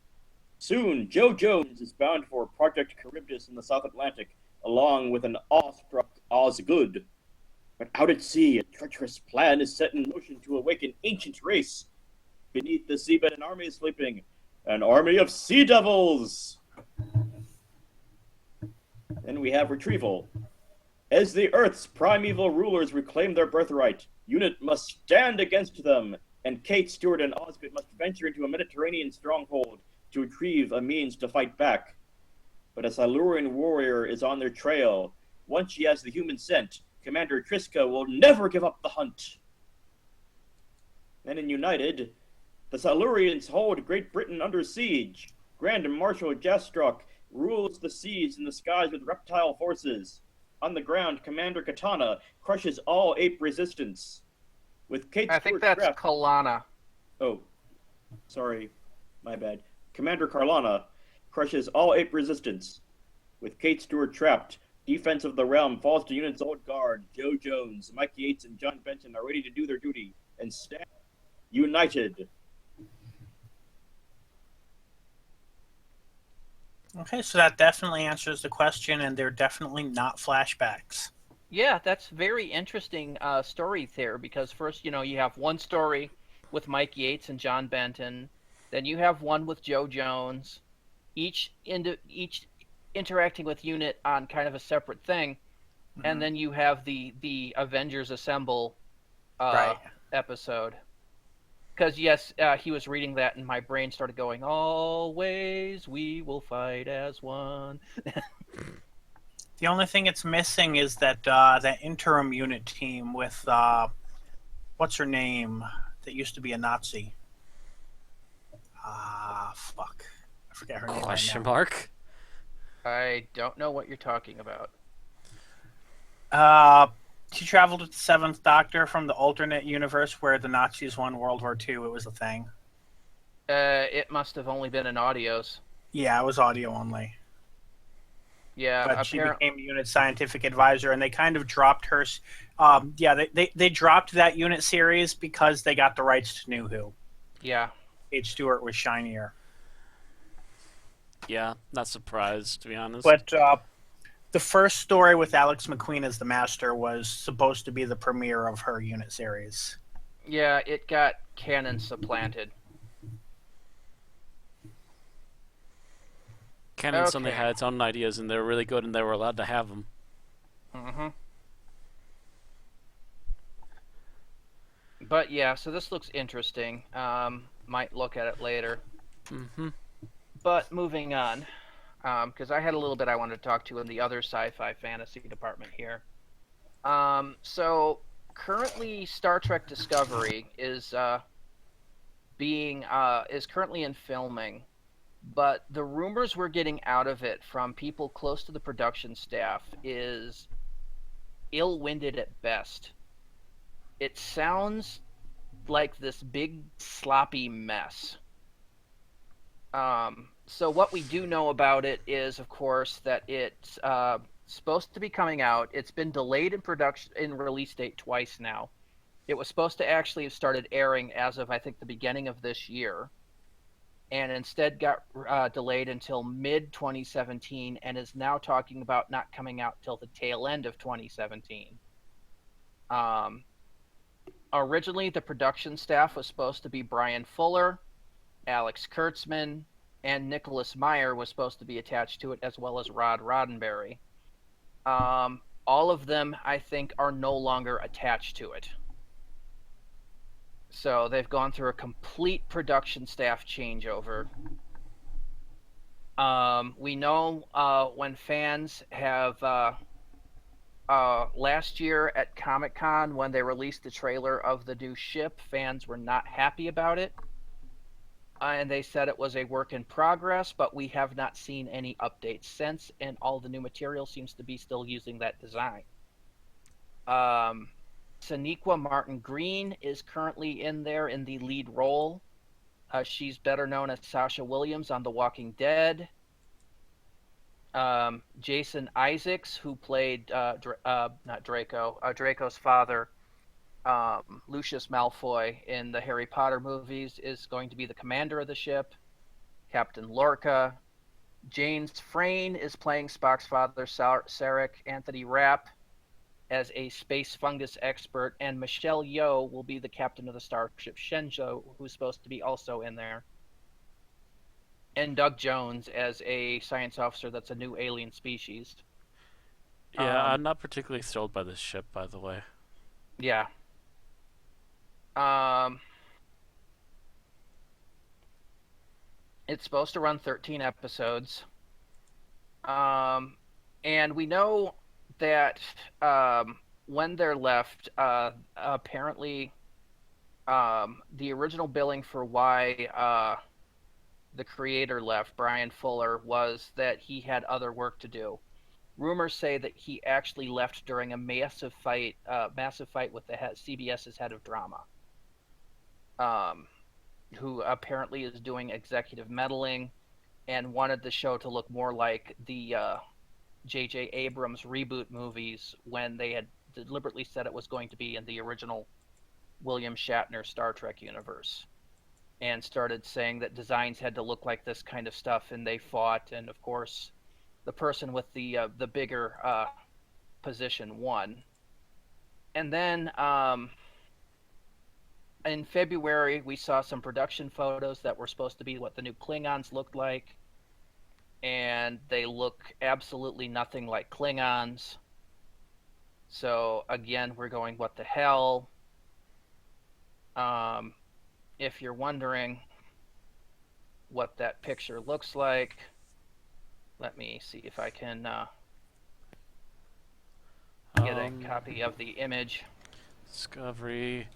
Soon, Joe Jones is bound for Project Charybdis in the South Atlantic, along with an awestruck Osgood. But out at sea, a treacherous plan is set in motion to awaken ancient race. Beneath the seabed, an army is sleeping. An army of sea devils! Then we have retrieval. As the Earth's primeval rulers reclaim their birthright, Unit must stand against them, and Kate Stewart and Osgood must venture into a Mediterranean stronghold to retrieve a means to fight back. But a Silurian warrior is on their trail. Once she has the human scent, Commander Triska will never give up the hunt. Then in United, the Silurians hold Great Britain under siege. Grand Marshal Jastrock rules the seas and the skies with reptile forces. On the ground, Commander Katana crushes all ape resistance. With Kate I think Stewart that's trapped- Kalana. Oh, sorry, my bad. Commander Carlana crushes all ape resistance. With Kate Stewart trapped, defense of the realm falls to Unit's old guard. Joe Jones, Mike Yates, and John Benton are ready to do their duty and stand united. Okay, so that definitely answers the question, and they're definitely not flashbacks. Yeah, that's very interesting story there because first, you have one story with Mike Yates and John Benton, then you have one with Joe Jones, each interacting with Unit on kind of a separate thing, and then you have the Avengers Assemble Right. episode. Because yes, he was reading that, and my brain started going, "Always we will fight as one." The only thing it's missing is that that interim unit team with what's her name that used to be a Nazi. Fuck, I forget her name. Question right mark? I don't know what you're talking about. now. She traveled with the Seventh Doctor from the alternate universe where the Nazis won World War II. It was a thing. It must have only been in audios. Yeah, it was audio only. Yeah, But she apparently. became unit scientific advisor, and they kind of dropped her. They dropped that unit series because they got the rights to New Who. Yeah. Kate Stewart was shinier. Yeah, not surprised, to be honest. But the first story with Alex McQueen as the Master was supposed to be the premiere of her unit series. Yeah, it got canon supplanted. Canon suddenly okay. had its own ideas, and they were really good, and they were allowed to have them. Mm-hmm. But yeah, so this looks interesting. might look at it later. Mm-hmm. But moving on, because I had a little bit I wanted to talk to in the other sci-fi fantasy department here. So currently, Star Trek Discovery is currently in filming, but the rumors we're getting out of it from people close to the production staff is ill-winded at best. It sounds like this big sloppy mess. So what we do know about it is, of course, that it's supposed to be coming out. It's been delayed in release date twice now. It was supposed to actually have started airing as of, I think, the beginning of this year, and instead got delayed until mid-2017, and is now talking about not coming out till the tail end of 2017. Originally, the production staff was supposed to be Brian Fuller, Alex Kurtzman, and Nicholas Meyer was supposed to be attached to it, as well as Rod Roddenberry. All of them, I think, are no longer attached to it. So they've gone through a complete production staff changeover. We know when fans have last year at Comic-Con, when they released the trailer of the new ship, fans were not happy about it. And they said it was a work in progress, but we have not seen any updates since, and all the new material seems to be still using that design. Sonequa Martin Green is currently in there in the lead role. She's better known as Sasha Williams on The Walking Dead. Jason Isaacs, who played Draco's father, Lucius Malfoy in the Harry Potter movies, is going to be the commander of the ship. Captain Lorca. James Frain is playing Spock's father, Sarek. Anthony Rapp as a space fungus expert, and Michelle Yeoh will be the captain of the starship Shenzhou, who's supposed to be also in there. And Doug Jones as a science officer that's a new alien species. Yeah, I'm not particularly thrilled by this ship, by the way. Yeah. It's supposed to run 13 episodes. And we know that when they're left, apparently the original billing for why the creator left, Brian Fuller, was that he had other work to do. Rumors say that he actually left during a massive fight with the CBS's head of drama, who apparently is doing executive meddling and wanted the show to look more like the J.J. Abrams reboot movies, when they had deliberately said it was going to be in the original William Shatner Star Trek universe, and started saying that designs had to look like this kind of stuff, and they fought, and of course the person with the bigger position won. And then in February we saw some production photos that were supposed to be what the new Klingons looked like, and they look absolutely nothing like Klingons. So again, we're going, what the hell? If you're wondering what that picture looks like, let me see if I can get a copy of the image. Discovery,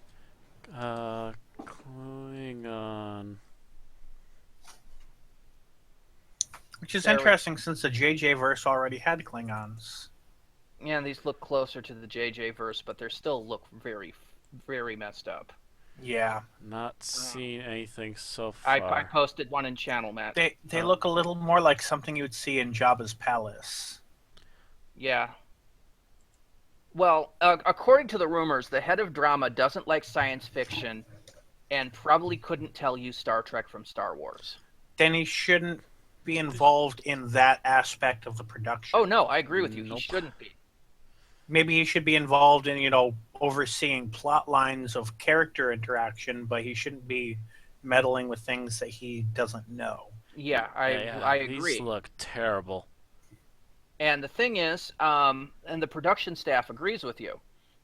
Klingon. Which is interesting, since the JJ verse already had Klingons. Yeah, and these look closer to the JJ verse, but they still look very, very messed up. Yeah. Not seen anything so far. I posted one in channel, Matt. They look a little more like something you would see in Jabba's palace. Yeah. Well, according to the rumors, the head of drama doesn't like science fiction and probably couldn't tell you Star Trek from Star Wars. Then he shouldn't be involved in that aspect of the production. Oh, no, I agree with you. Nope. He shouldn't be. Maybe he should be involved in, overseeing plot lines of character interaction, but he shouldn't be meddling with things that he doesn't know. Yeah, I agree. These look terrible. And the thing is, and the production staff agrees with you,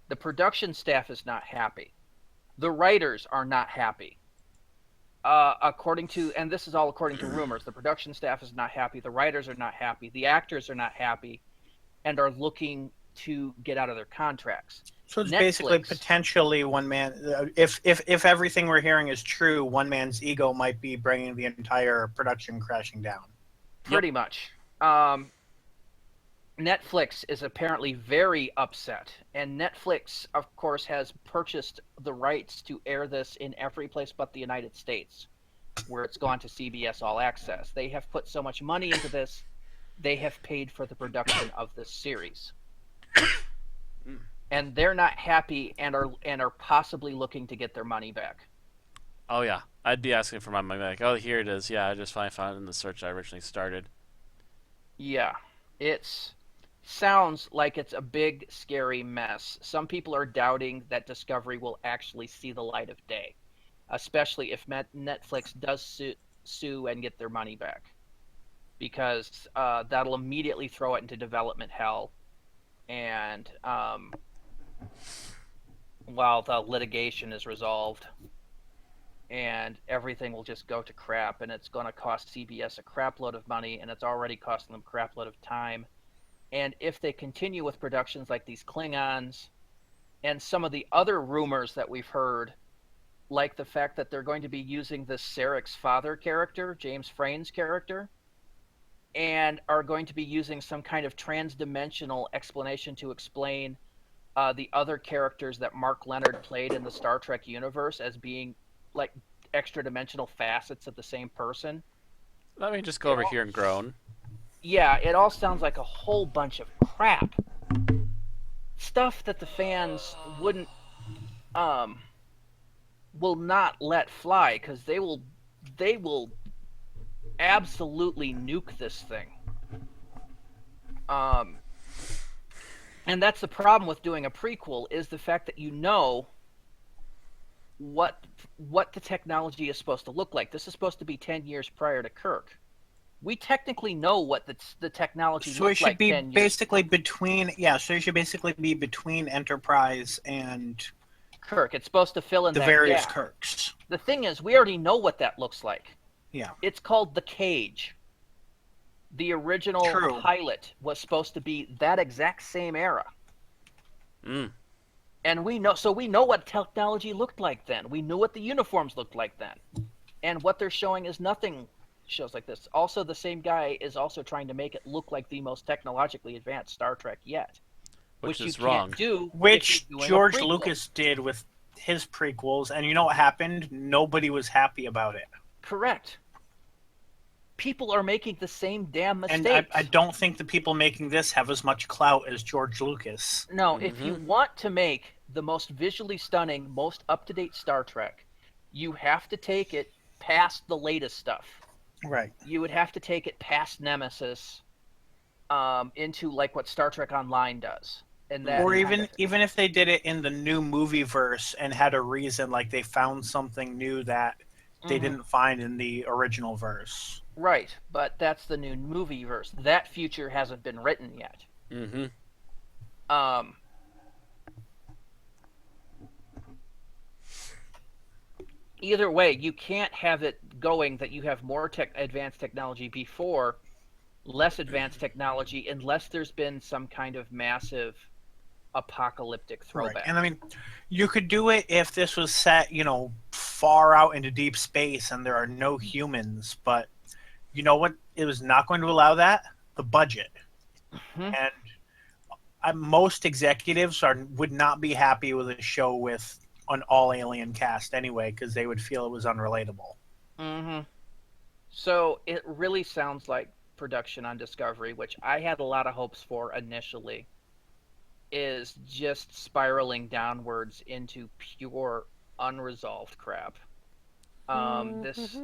the production staff is not happy. The writers are not happy. according to, and this is all according to rumors, the production staff is not happy, the writers are not happy, the actors are not happy, and are looking to get out of their contracts. So it's Netflix, basically potentially one man. If everything we're hearing is true, one man's ego might be bringing the entire production crashing down. pretty much. Netflix is apparently very upset, and Netflix, of course, has purchased the rights to air this in every place but the United States, where it's gone to CBS All Access. They have put so much money into this, they have paid for the production of this series. And they're not happy and are possibly looking to get their money back. Oh yeah, I'd be asking for my money back. Oh, here it is. Yeah, I just finally found it in the search I originally started. Yeah, sounds like it's a big, scary mess. Some people are doubting that Discovery will actually see the light of day, especially if Netflix does sue and get their money back, because that'll immediately throw it into development hell. And while the litigation is resolved, and everything will just go to crap, and it's going to cost CBS a crap load of money, and it's already costing them a crap load of time. And if they continue with productions like these Klingons and some of the other rumors that we've heard, like the fact that they're going to be using the Sarek's father character, James Frain's character, and are going to be using some kind of trans-dimensional explanation to explain the other characters that Mark Leonard played in the Star Trek universe as being like extra-dimensional facets of the same person. Let me just go over here and groan. Yeah, it all sounds like a whole bunch of crap. Stuff that the fans wouldn't, will not let fly, because they will absolutely nuke this thing. And that's the problem with doing a prequel, is the fact that you know what the technology is supposed to look like. This is supposed to be 10 years prior to Kirk. We technically know what the technology looks like 10 years. So it should be basically between, so it should basically be between Enterprise and Kirk. It's supposed to fill in the that various gap. Kirks. The thing is, we already know what that looks like. Yeah. It's called The Cage. The original pilot was supposed to be that exact same era. And we know what technology looked like then. We knew what the uniforms looked like then. And what they're showing is nothing shows like this. Also, the same guy is also trying to make it look like the most technologically advanced Star Trek yet. Which is you wrong. Can't do which George Lucas did with his prequels, and you know what happened? Nobody was happy about it. Correct. People are making the same damn mistakes. And I don't think the people making this have as much clout as George Lucas. No, if you want to make the most visually stunning, most up-to-date Star Trek, you have to take it past the latest stuff. Right. You would have to take it past Nemesis into like what Star Trek Online does. And that or even if they did it in the new movie verse and had a reason, like they found something new that they didn't find in the original verse. Right, but that's the new movie verse. That future hasn't been written yet. Either way, you can't have it going that you have more advanced technology before less advanced technology unless there's been some kind of massive apocalyptic throwback. Right. And I mean, you could do it if this was set, far out into deep space and there are no humans, but you know what? It was not going to allow that? The budget. And most executives would not be happy with a show with an all-alien cast anyway, because they would feel it was unrelatable. So it really sounds like production on Discovery, which I had a lot of hopes for initially, is just spiraling downwards into pure unresolved crap. If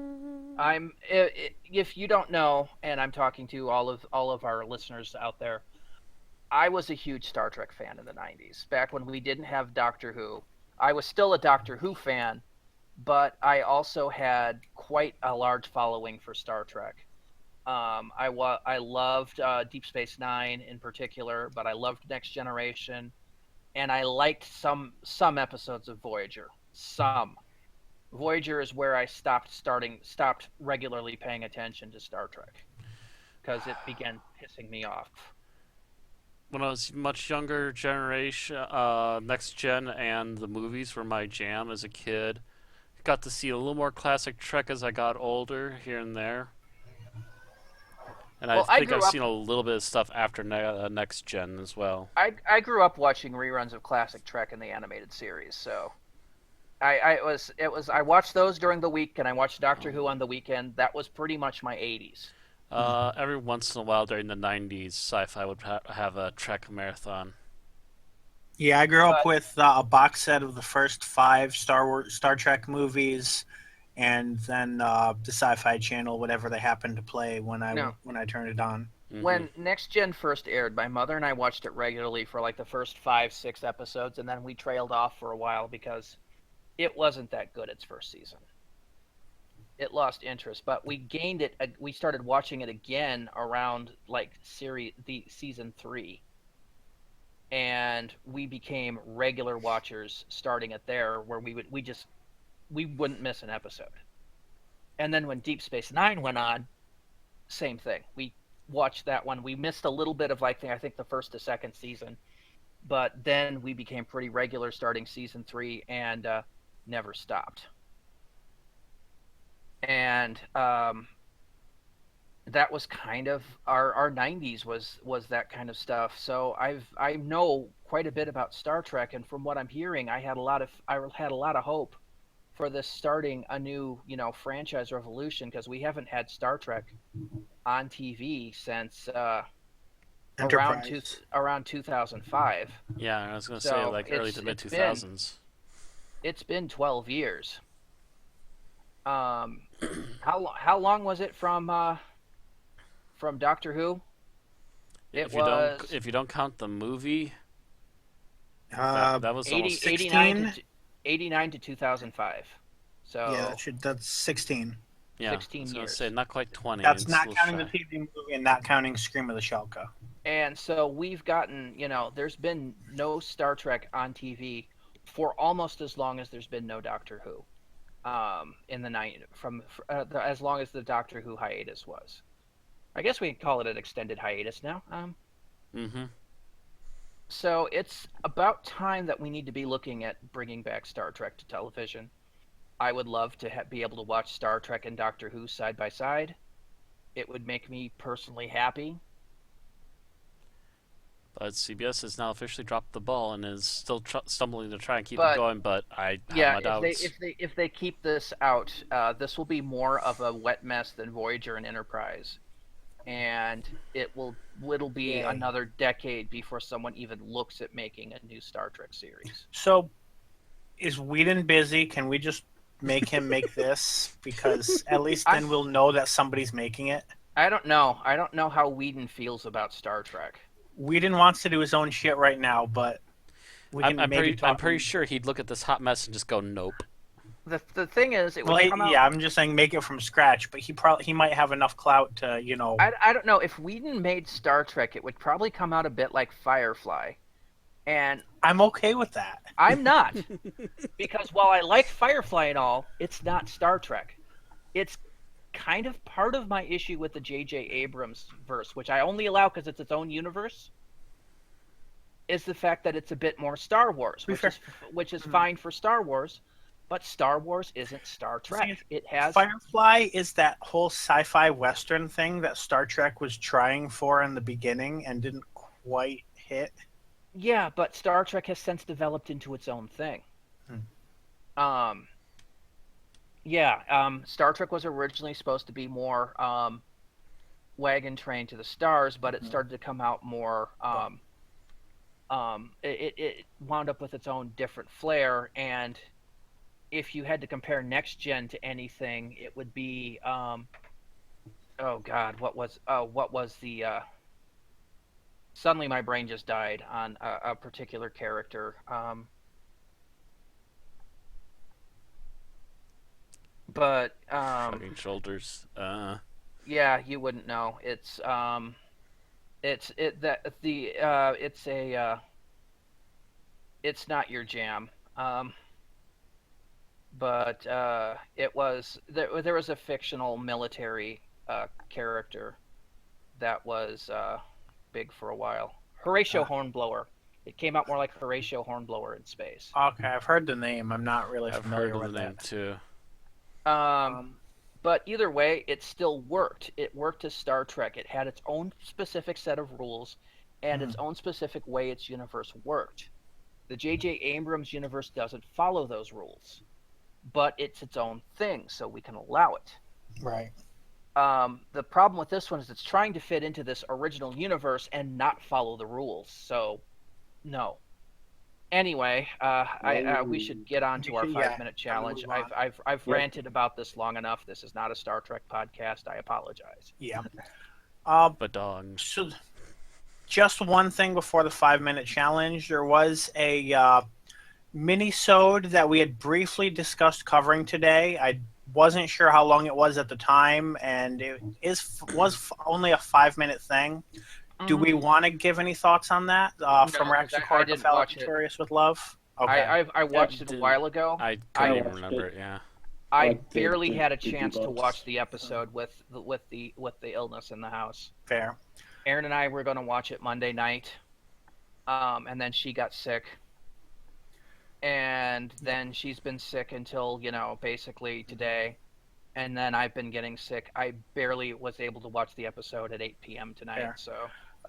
you don't know, and I'm talking to all of our listeners out there, I was a huge Star Trek fan in the 90s, back when we didn't have Doctor Who. I was still a Doctor Who fan, but I also had quite a large following for Star Trek. I loved Deep Space Nine in particular, but I loved Next Generation, and I liked some episodes of Voyager. Some. Voyager is where I stopped regularly paying attention to Star Trek because it began pissing me off. When I was much younger, generation, Next Gen and the movies were my jam as a kid. Got to see a little more classic Trek as I got older, here and there. And Well, I think I've seen a little bit of stuff after Next Gen as well. I grew up watching reruns of classic Trek in the animated series, so I watched those during the week, and I watched Doctor Who on the weekend. That was pretty much my 80s. Every once in a while during the 90s, Sci-Fi would have a Trek marathon. Yeah, I grew up with a box set of the first 5 Star Trek movies, and then the Sci-Fi Channel, whatever they happened to play when I turned it on. Mm-hmm. When Next Gen first aired, my mother and I watched it regularly for like the first 5-6 episodes, and then we trailed off for a while because it wasn't that good its first season. It lost interest, but we gained it. We started watching it again around like season 3, and we became regular watchers starting it there, where we wouldn't miss an episode. And then when Deep Space Nine went on, same thing. We watched that one. We missed a little bit of I think the first to second season, but then we became pretty regular starting season 3 and never stopped. And that was kind of our 90s was that kind of stuff. So I know quite a bit about Star Trek, and from what I'm hearing, I had a lot of hope for this starting a new franchise revolution, because we haven't had Star Trek on TV since around 2005. Yeah, I was gonna say like early to mid 2000s. It's been 12 years. How long was it from Doctor Who? If you don't count the movie, that was 80, almost 89 to 2005. So yeah, that's 16. Yeah, 16 I was gonna years. say not quite 20. That's it's not a little counting the shy. TV movie and not counting Scream of the Shalka. And so we've gotten, there's been no Star Trek on TV for almost as long as there's been no Doctor Who. In the night as long as the Doctor Who hiatus was. I guess we can call it an extended hiatus now. Mm-hmm. So it's about time that we need to be looking at bringing back Star Trek to television. I would love to be able to watch Star Trek and Doctor Who side by side. It would make me personally happy. But CBS has now officially dropped the ball and is still stumbling to try and keep it going. But I have my doubts. If they keep this out, this will be more of a wet mess than Voyager and Enterprise, and it'll be another decade before someone even looks at making a new Star Trek series. So, is Whedon busy? Can we just make him make this? Because at least then we'll know that somebody's making it. I don't know. I don't know how Whedon feels about Star Trek. Whedon wants to do his own shit right now, but we can I'm pretty sure he'd look at this hot mess and just go, nope. The thing is, it would come out... Yeah, I'm just saying make it from scratch, but he might have enough clout to, I don't know. If Whedon made Star Trek, it would probably come out a bit like Firefly. And I'm okay with that. I'm not. Because while I like Firefly and all, it's not Star Trek. It's kind of part of my issue with the J.J. Abrams verse, which I only allow because it's its own universe, is the fact that it's a bit more Star Wars, which is fine for Star Wars, but Star Wars isn't Star Trek. It has Firefly is that whole sci-fi western thing that Star Trek was trying for in the beginning and didn't quite hit. Yeah, but Star Trek has since developed into its own thing. Star Trek was originally supposed to be more wagon train to the stars, but it started to come out more. It wound up with its own different flair, and if you had to compare Next Gen to anything, it would be what was the suddenly my brain just died on a particular character. But shrugging shoulders. Yeah, you wouldn't know. It's not your jam. but it was there was a fictional military character that was big for a while. Horatio Hornblower. It came out more like Horatio Hornblower in space. Okay, I've heard the name. I'm not really I've familiar heard of with the name that. too. But either way, it still worked. It worked as Star Trek. It had its own specific set of rules and its own specific way its universe worked. The J.J. Abrams universe doesn't follow those rules, but it's its own thing, so we can allow it. Right. The problem with this one is it's trying to fit into this original universe and not follow the rules. So, no. Anyway, we should get on to our 5-minute challenge. I've ranted about this long enough. This is not a Star Trek podcast. I apologize. Yeah. Badong. So, just one thing before the 5-minute challenge. There was a mini-sode that we had briefly discussed covering today. I wasn't sure how long it was at the time, and it was only a 5-minute thing. Do we want to give any thoughts on that from Rex I didn't watch it. Victorious with Love? Okay. I watched it a while ago. I couldn't even remember it. Yeah. I barely had a chance to watch the episode with the illness in the house. Fair. Aaron and I were going to watch it Monday night, and then she got sick, and then she's been sick until basically today, and then I've been getting sick. I barely was able to watch the episode at 8 p.m. tonight. Fair.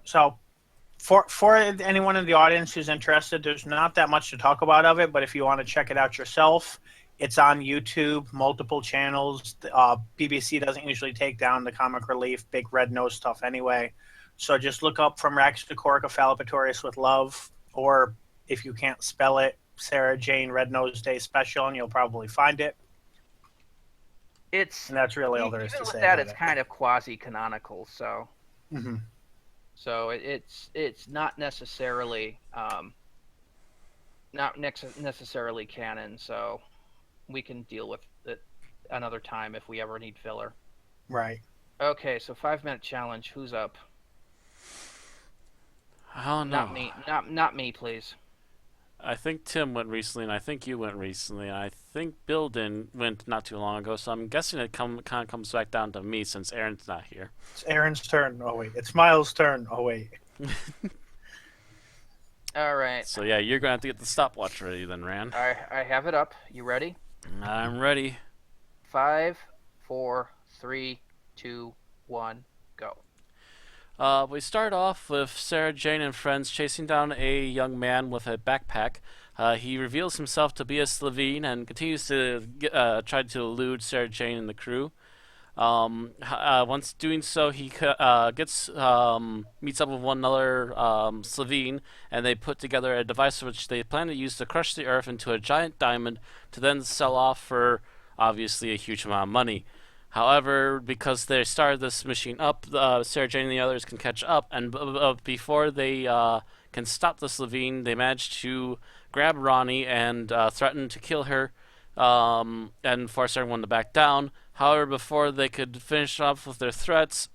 So for anyone in the audience who's interested, there's not that much to talk about of it, but if you want to check it out yourself, it's on YouTube, multiple channels. BBC doesn't usually take down the comic relief, big red nose stuff anyway. So just look up From Rags to Coracofalapatorius with Love, or if you can't spell it, Sarah Jane Red Nose Day Special, and you'll probably find it. And that's really all there is to say. Even with that, it's kind of quasi-canonical, so. Mm-hmm. So it's not necessarily necessarily canon. So we can deal with it another time if we ever need filler. Right. Okay, so 5-minute challenge. Who's up? Oh no. Not me. Not me, please. I think Tim went recently, and I think you went recently, and I think Bill went not too long ago, so I'm guessing it kind of comes back down to me since Aaron's not here. It's Aaron's turn. Oh, wait. It's Miles' turn. Oh, wait. All right. So, yeah, you're going to have to get the stopwatch ready then, Rand. I have it up. You ready? I'm ready. 5, 4, 3, 2, 1, go. We start off with Sarah Jane and friends chasing down a young man with a backpack. He reveals himself to be a Slitheen and continues to try to elude Sarah Jane and the crew. Once doing so, he meets up with one other Slitheen, and they put together a device which they plan to use to crush the Earth into a giant diamond to then sell off for obviously a huge amount of money. However, because they started this machine up, Sarah Jane and the others can catch up, and before they can stop the Slitheen, they manage to grab Ronnie and threaten to kill her and force everyone to back down. However, before they could finish off with their threats,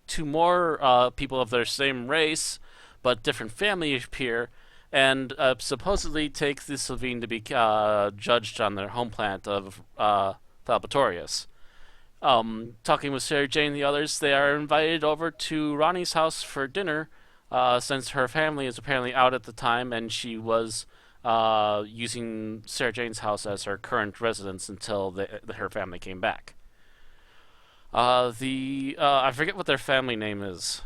two more people of their same race but different family appear and supposedly take the Slitheen to be judged on their home planet of Thalapatorius. Talking with Sarah Jane and the others, they are invited over to Ronnie's house for dinner, since her family is apparently out at the time, and she was using Sarah Jane's house as her current residence until her family came back. I forget what their family name is.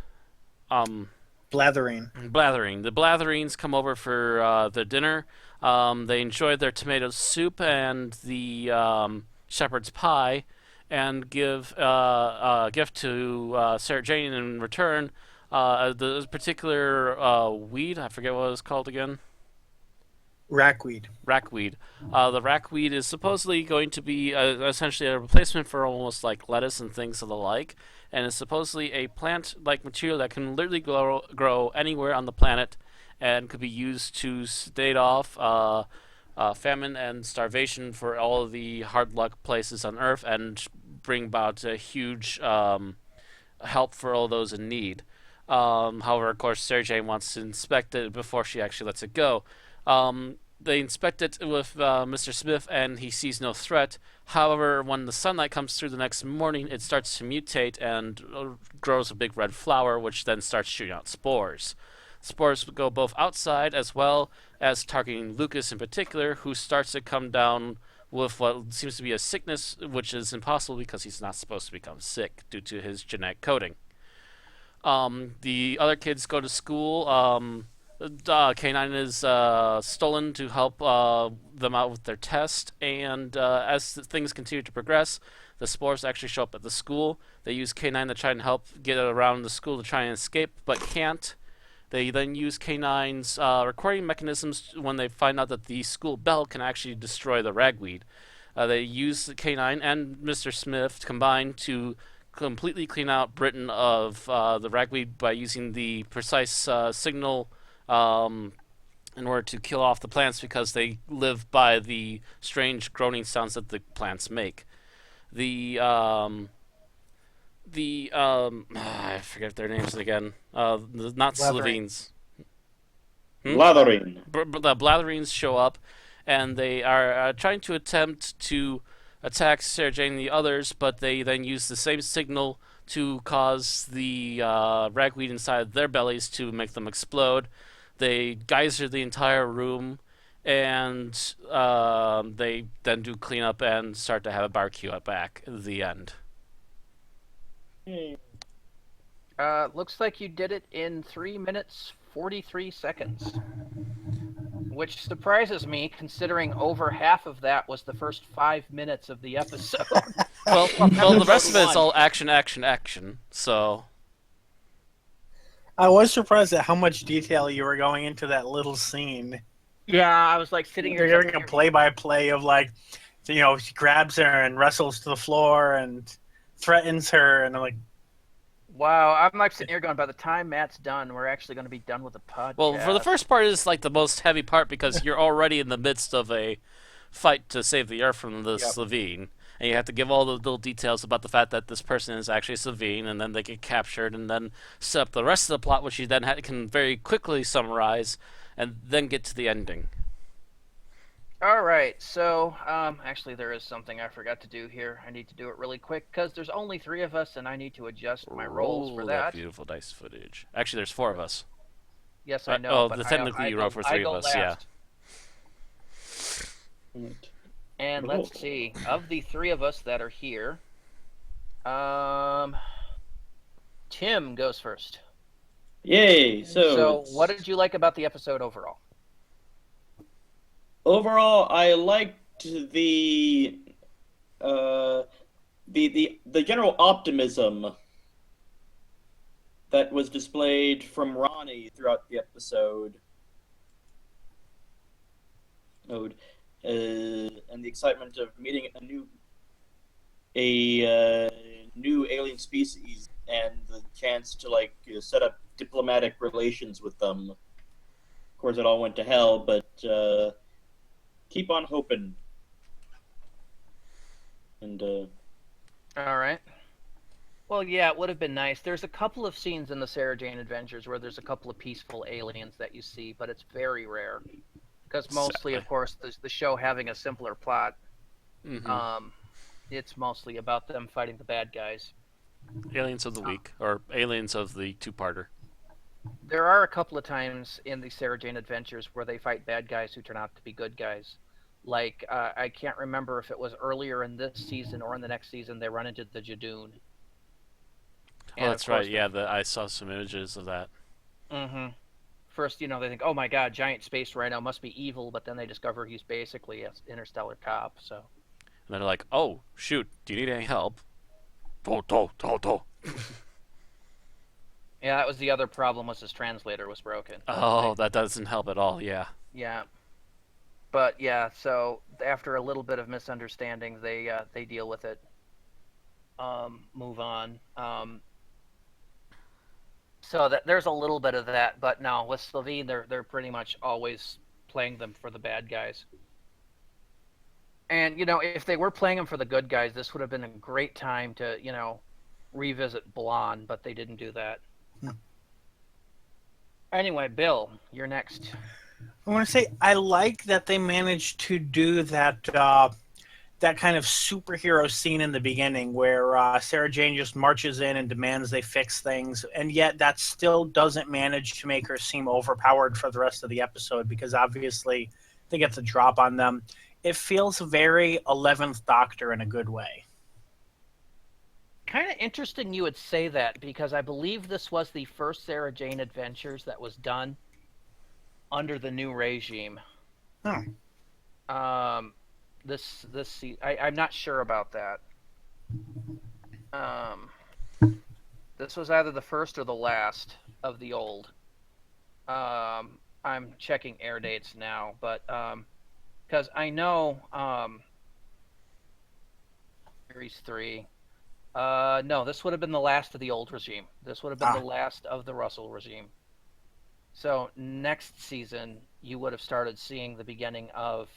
Blathering. The Blatherines come over for the dinner. They enjoy their tomato soup and the shepherd's pie, and give a gift to Sarah Jane in return. The particular weed, I forget what it was called again. Rackweed. The rackweed is supposedly going to be essentially a replacement for almost like lettuce and things of the like, and is supposedly a plant-like material that can literally grow anywhere on the planet and could be used to stave off famine and starvation for all of the hard luck places on Earth and bring about a huge help for all those in need. However, of course, Sarah Jane wants to inspect it before she actually lets it go. They inspect it with Mr. Smith, and he sees no threat. However, when the sunlight comes through the next morning, it starts to mutate and grows a big red flower, which then starts shooting out spores. Spores go both outside as well as targeting Lucas in particular, who starts to come down with what seems to be a sickness, which is impossible because he's not supposed to become sick due to his genetic coding. The other kids go to school. K9 is stolen to help them out with their test, and as things continue to progress, the spores actually show up at the school. They use K9 to try and help get around the school to try and escape, but can't. They then use K9's recording mechanisms when they find out that the school bell can actually destroy the ragweed. They use the K9 and Mr. Smith combined to completely clean out Britain of the ragweed by using the precise signal in order to kill off the plants because they live by the strange groaning sounds that the plants make. I forget their names again. Not Slitheens. Blatherine. The Blatherines show up, and they are trying to attempt to attack Sarah Jane and the others, but they then use the same signal to cause the ragweed inside their bellies to make them explode. They geyser the entire room, and they then do cleanup and start to have a barbecue at back at the end. Looks like you did it in 3 minutes 43 seconds, which surprises me considering over half of that was the first 5 minutes of the episode. well, the rest of it's all action, action, action. So I was surprised at how much detail you were going into that little scene. Yeah, I was like sitting here. You're giving a play-by-play of like, she grabs her and wrestles to the floor and threatens her, and I'm like, wow, I'm like sitting here going, by the time Matt's done, we're actually going to be done with the podcast. well, for the first part is like the most heavy part because you're already in the midst of a fight to save the Earth from the Slitheen. And you have to give all the little details about the fact that this person is actually Slitheen, and then they get captured, and then set up the rest of the plot, which you then can very quickly summarize, and then get to the ending. All right, so actually there is something I forgot to do here. I need to do it really quick because there's only 3 of us, and I need to adjust my roles for that. Beautiful dice footage. Actually, there's 4 of us. Yes, I know. But technically you roll for 3 of us, yeah. And let's see, of the 3 of us that are here, Tim goes first. Yay! So what did you like about the episode overall? Overall, I liked the general optimism that was displayed from Ronnie throughout the episode. And the excitement of meeting a new alien species and the chance to set up diplomatic relations with them. Of course, it all went to hell, but keep on hoping. And all right. Well, yeah, it would have been nice. There's a couple of scenes in the Sarah Jane Adventures where there's a couple of peaceful aliens that you see, but it's very rare. Because mostly, of course, the show having a simpler plot, it's mostly about them fighting the bad guys. Aliens of the week, or aliens of the 2-parter. There are a couple of times in the Sarah Jane Adventures where they fight bad guys who turn out to be good guys. Like, I can't remember if it was earlier in this season or in the next season, they run into the Jadoon. Oh, that's right, yeah, I saw some images of that. Mm-hmm. First, they think, oh my god, giant space rhino must be evil, but then they discover he's basically an interstellar cop, so. And they're like, oh, shoot, do you need any help? To. Yeah, that was the other problem, was his translator was broken. Oh, that doesn't help at all, yeah. Yeah. But, yeah, so after a little bit of misunderstanding, they deal with it. Move on. So there's a little bit of that, but no, with Slitheen, they're pretty much always playing them for the bad guys. And, if they were playing them for the good guys, this would have been a great time to, revisit Blonde, but they didn't do that. Anyway, Bill, you're next. I want to say I like that they managed to do that that kind of superhero scene in the beginning where Sarah Jane just marches in and demands they fix things, and yet that still doesn't manage to make her seem overpowered for the rest of the episode because obviously they get the drop on them. It feels very 11th Doctor in a good way. Kind of interesting you would say that because I believe this was the first Sarah Jane Adventures that was done under the new regime. I'm not sure about that. This was either the first or the last of the old. I'm checking air dates now, but because I know Series 3. No, this would have been the last of the old regime. This would have been the last of the Russell regime. So next season, you would have started seeing the beginning of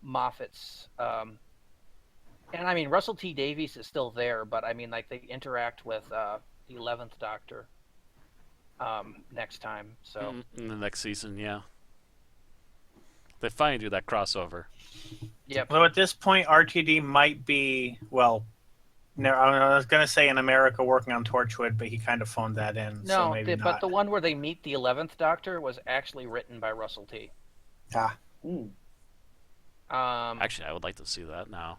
Moffat's. And I mean, Russell T Davies is still there, but I mean, like they interact with the 11th Doctor next time. So in the next season, yeah, they finally do that crossover. Yep. Well, at this point, RTD might be no, I was going to say in America working on Torchwood, but he kind of phoned that in. No, so maybe but not. the one where they meet the 11th Doctor was actually written by Russell T. Actually, I would like to see that now.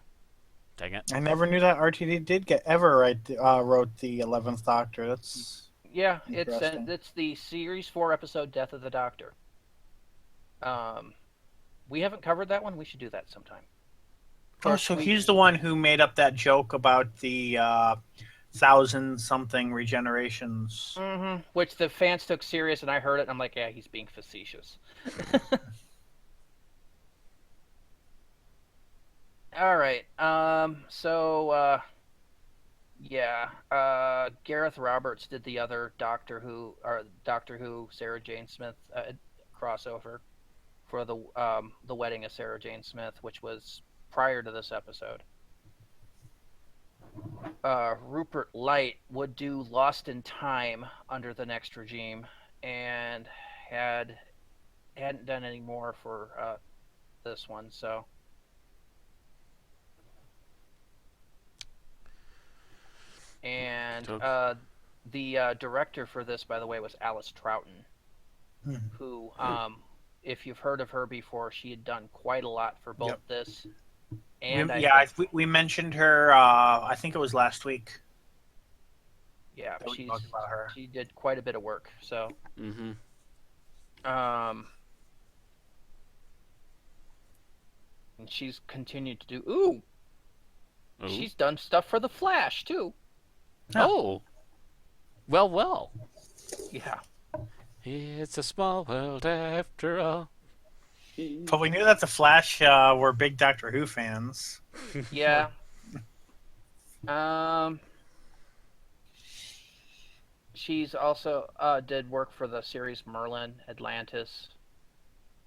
Dang it! I never knew that RTD did wrote the 11th Doctor. That's It's the Series 4 episode Death of the Doctor. We haven't covered that one. We should do that sometime. Oh, so he's the one who made up that joke about the 1,000-something regenerations. Mm-hmm. Which the fans took serious, and I heard it, and I'm like, yeah, he's being facetious. All right. Gareth Roberts did the other Doctor Who Sarah Jane Smith crossover for the wedding of Sarah Jane Smith, which was prior to this episode. Rupert Light would do Lost in Time under the next regime and hadn't done any more for this one, so and the director for this, by the way, was Alice Troughton, who if you've heard of her before, she had done quite a lot for both this and we mentioned her. I think it was last week. Yeah, she did quite a bit of work. So, and she's continued to do. She's done stuff for the Flash too. Oh, well. Yeah. It's a small world after all. But we knew that the Flash were big Doctor Who fans. Yeah. She's also did work for the series Merlin, Atlantis,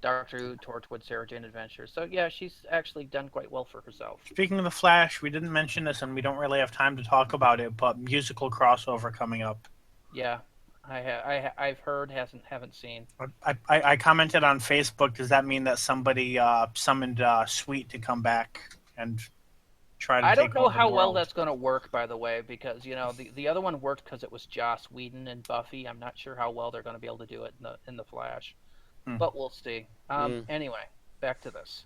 Doctor Who, Torchwood, Sarah Jane Adventures. So yeah, she's actually done quite well for herself. Speaking of the Flash, we didn't mention this, and we don't really have time to talk about it. But musical crossover coming up. Yeah. I've heard, haven't seen. I commented on Facebook. Does that mean that somebody summoned Sweet to come back and try to? I don't know how well that's going to work, by the way, because the other one worked because it was Joss Whedon and Buffy. I'm not sure how well they're going to be able to do it in the Flash, but we'll see. Anyway, back to this.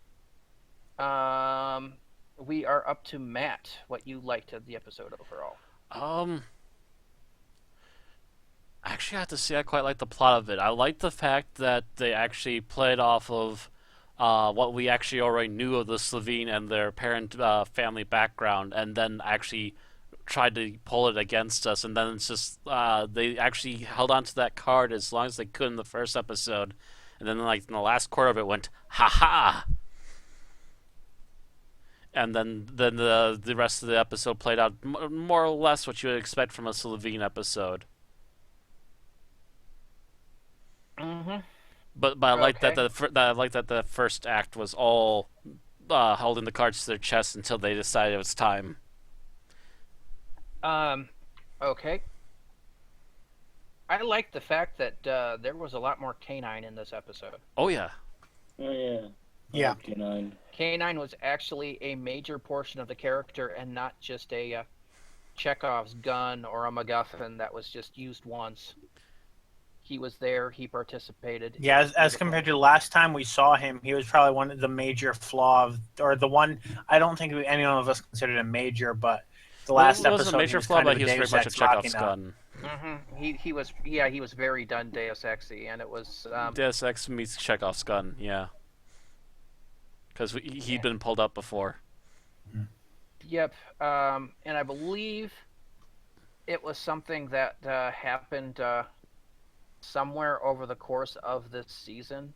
We are up to Matt. What you liked of the episode overall? Actually, I have to say I quite like the plot of it. I like the fact that they actually played off of what we actually already knew of the Slitheen and their parent family background, and then actually tried to pull it against us. And then it's just they actually held on to that card as long as they could in the first episode, and then like in the last quarter of it went ha ha. And then the rest of the episode played out more or less what you would expect from a Slitheen episode. But I like that the first act was all holding the cards to their chest until they decided it was time. Okay. I like the fact that there was a lot more canine in this episode. Oh yeah. Oh yeah. Yeah. K9. Canine was actually a major portion of the character and not just a Chekhov's gun or a MacGuffin that was just used once. He was there. He participated. Yeah, as compared to the last time we saw him, he was probably one of the major flaw, or the one I don't think any of us considered a major, but the last it was episode a major was flaw, kind but of he was a very Deus much a Ex Chekhov's Machina. gun. He was very done Deus Exy, and it was Deus Ex meets Chekhov's gun, yeah. Because he'd been pulled up before. Yep. And I believe it was something that happened somewhere over the course of this season.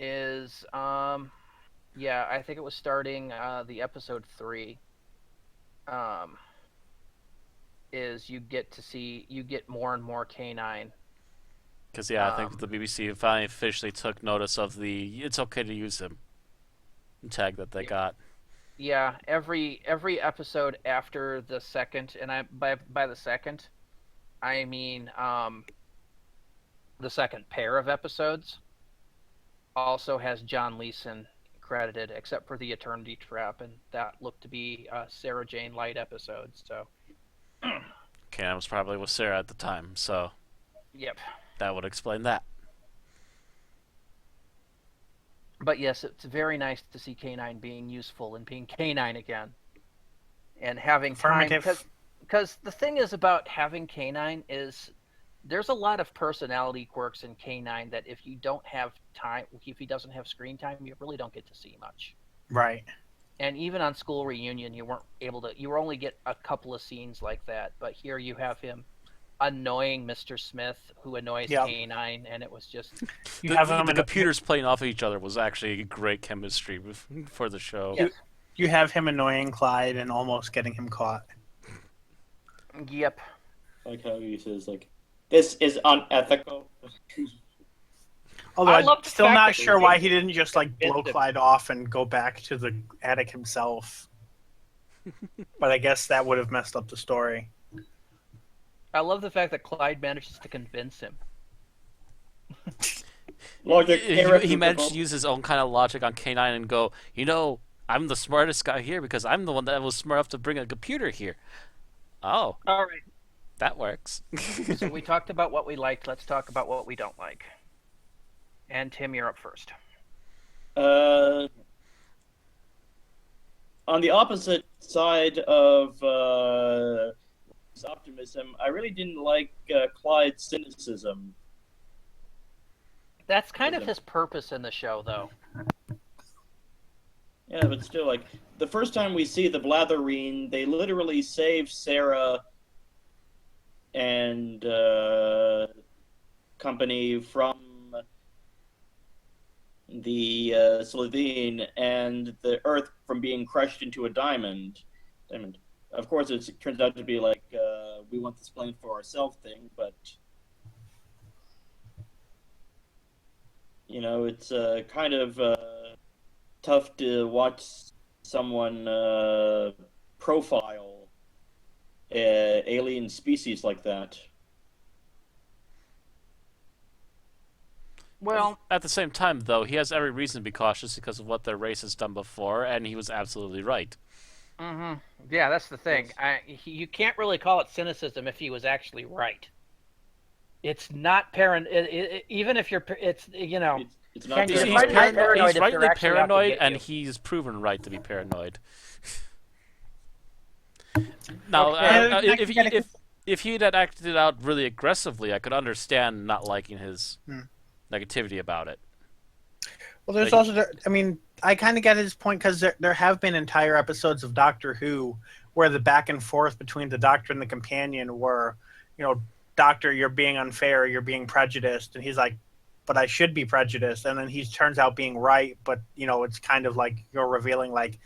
Is yeah, I think it was starting the episode 3. Is you get more and more canine. Because I think the BBC finally officially took notice of the "it's okay to use him" tag that they got. Yeah, every episode after the second, and by the second, I mean the second pair of episodes, also has John Leeson credited, except for the Eternity Trap, and that looked to be a Sarah Jane Light episode. So, Kanan was probably with Sarah at the time, so yep. that would explain that. But yes, it's very nice to see K9 being useful and being K9 again, and having time. Because the thing is about having K9 is there's a lot of personality quirks in K9 that if you don't have time, if he doesn't have screen time, you really don't get to see much. Right. And even on School Reunion, you weren't able to. You only get a couple of scenes like that. But here you have him annoying Mr. Smith, who annoys K9, and it was just. The computers playing off of each other was actually great chemistry for the show. Yes. You have him annoying Clyde and almost getting him caught. Yep. Like how he says, like, this is unethical. Although I'm still not sure why he didn't didn't just like blow Clyde off and go back to the attic himself. But I guess that would have messed up the story. I love the fact that Clyde manages to convince him. Logic. He managed to use his own kind of logic on K9 and go, I'm the smartest guy here because I'm the one that was smart enough to bring a computer here. Oh. All right. That works. So we talked about what we liked. Let's talk about what we don't like. And Tim, you're up first. On the opposite side of optimism, I really didn't like Clyde's cynicism. That's kind of his purpose in the show, though. Yeah, but still, like, the first time we see the Blatherine, they literally save Sarah and company from the Slitheen and the Earth from being crushed into a diamond. Of course, it turns out to be like we want this plane for ourselves thing, but it's kind of tough to watch someone profile alien species like that. Well, at the same time, though, he has every reason to be cautious because of what their race has done before, and he was absolutely right. Mm-hmm. Yeah, that's the thing. You can't really call it cynicism if he was actually right. It's not even if you're, it's It's not. He's rightly paranoid, and he's proven right to be paranoid. Now, if he had acted out really aggressively, I could understand not liking his negativity about it. Well, there's also, I kind of get his point because there have been entire episodes of Doctor Who where the back and forth between the Doctor and the companion were, Doctor, you're being unfair, you're being prejudiced, and he's like, but I should be prejudiced, and then he turns out being right, but it's kind of like you're revealing like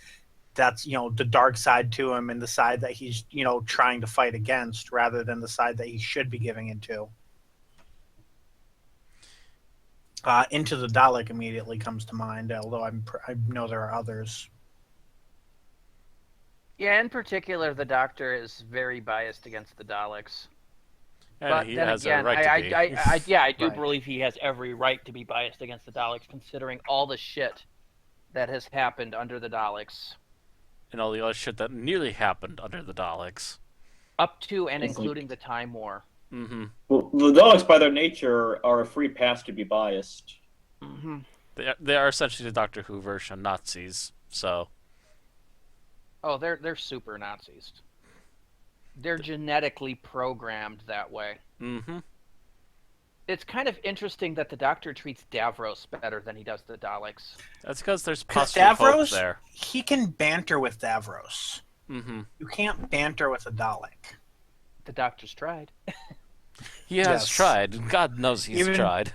that's the dark side to him and the side that he's trying to fight against rather than the side that he should be giving into. Into the Dalek immediately comes to mind, although I know there are others. Yeah, in particular, the Doctor is very biased against the Daleks. And But he then has again, a right to be. I do Right. believe he has every right to be biased against the Daleks, considering all the shit that has happened under the Daleks, And all the other shit that nearly happened under the Daleks. up to and I think- including the Time War. Mm-hmm. Well, the Daleks, by their nature, are a free pass to be biased. Mm-hmm. They are essentially the Doctor Who version Nazis, so... Oh, they're super Nazis. They're genetically programmed that way. Mm-hmm. It's kind of interesting that the Doctor treats Davros better than he does the Daleks. That's because there's Because possibly hope Davros, there. he can banter with Davros. Mm-hmm. You can't banter with a Dalek. The Doctor's tried. He has Yes. tried. God knows he's Even- tried.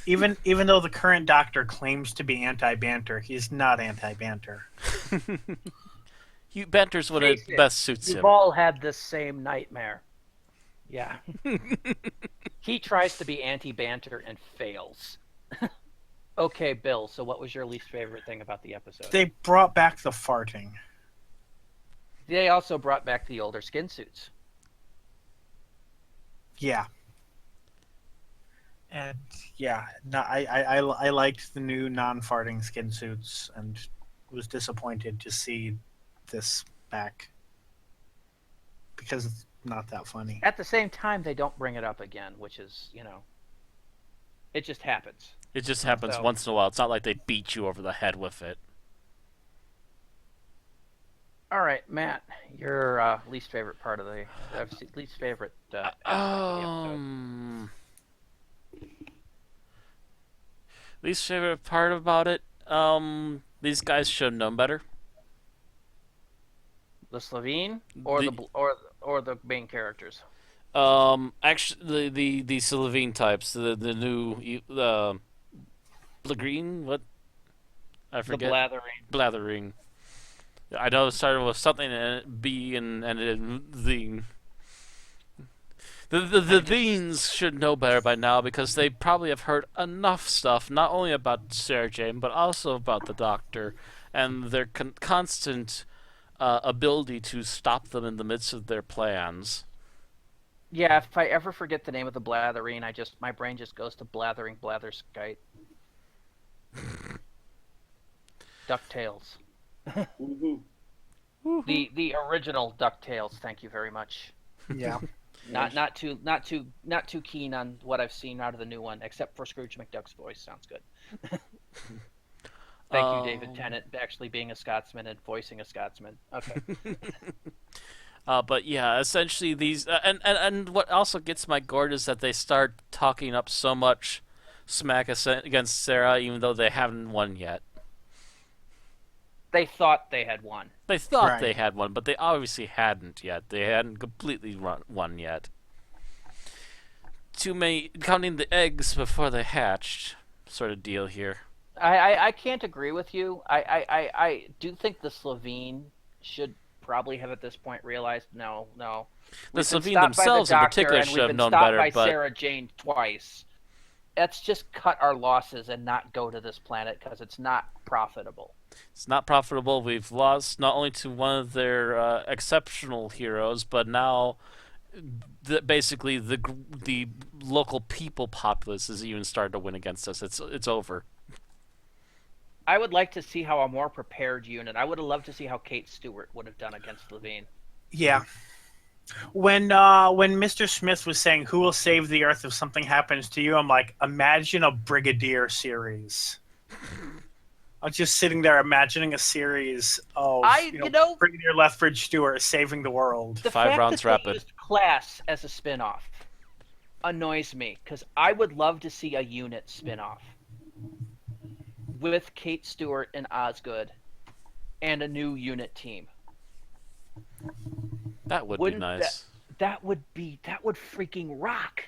Even though the current Doctor claims to be anti-banter, he's not anti-banter. He banters when it Face it, best suits You've him. all had this same nightmare. Yeah. He tries to be anti-banter and fails. Okay, Bill, so what was your least favorite thing about the episode? They brought back the farting. They also brought back the older skin suits. Yeah. And yeah, no, I liked the new non-farting skin suits and was disappointed to see this back because it's not that funny. At the same time, they don't bring it up again, which is, it just happens. It just happens So- once in a while. It's not like they beat you over the head with it. All right, Matt, your least favorite part of the least favorite aspect of the episode. Least favorite part about it, these guys should have known better. The Slitheen or The- or the main characters. Actually, the Slitheen types, the new Blagreen, what? I The forget. blathering. Blathering. I know it started with something and B and ended in the. The Deans should know better by now because they probably have heard enough stuff, not only about Sarah Jane, but also about the Doctor, and their constant ability to stop them in the midst of their plans. Yeah, if I ever forget the name of the Blatherine, my brain just goes to Blathering Blatherskite. DuckTales. Woohoo. The original DuckTales, thank you very much. Yeah. Not too keen on what I've seen out of the new one, except for Scrooge McDuck's voice. Sounds good. Thank you, David Tennant, actually being a Scotsman and voicing a Scotsman. Okay. But yeah, essentially these and what also gets my gourd is that they start talking up so much smack against Sarah, even though they haven't won yet. They thought they had won. They thought Right. they had one, but they obviously hadn't yet. They hadn't completely won yet. Too many counting the eggs before they hatched, sort of deal here. I can't agree with you. I do think the Slitheen should probably have at this point realized no. The We've been Slitheen stopped by the themselves in Doctor, particular and should we've have been known stopped better, by but Sarah Jane twice. Let's just cut our losses and not go to this planet because it's not profitable. it's not profitable. We've lost not only to one of their exceptional heroes, but now basically the local people populace has even started to win against us. It's over. I would like to see how a more prepared unit. I would have loved to see how Kate Stewart would have done against Levine. Yeah. When Mr. Smith was saying, "Who will save the Earth if something happens to you?" I'm like, imagine a Brigadier series. I was just sitting there imagining a series of Brigadier Lethbridge Stewart saving the world. The 5 fact rounds that rapid. They used Class as a spin-off annoys me because I would love to see a unit spin-off with Kate Stewart and Osgood and a new unit team. That would Wouldn't be nice. That would freaking rock.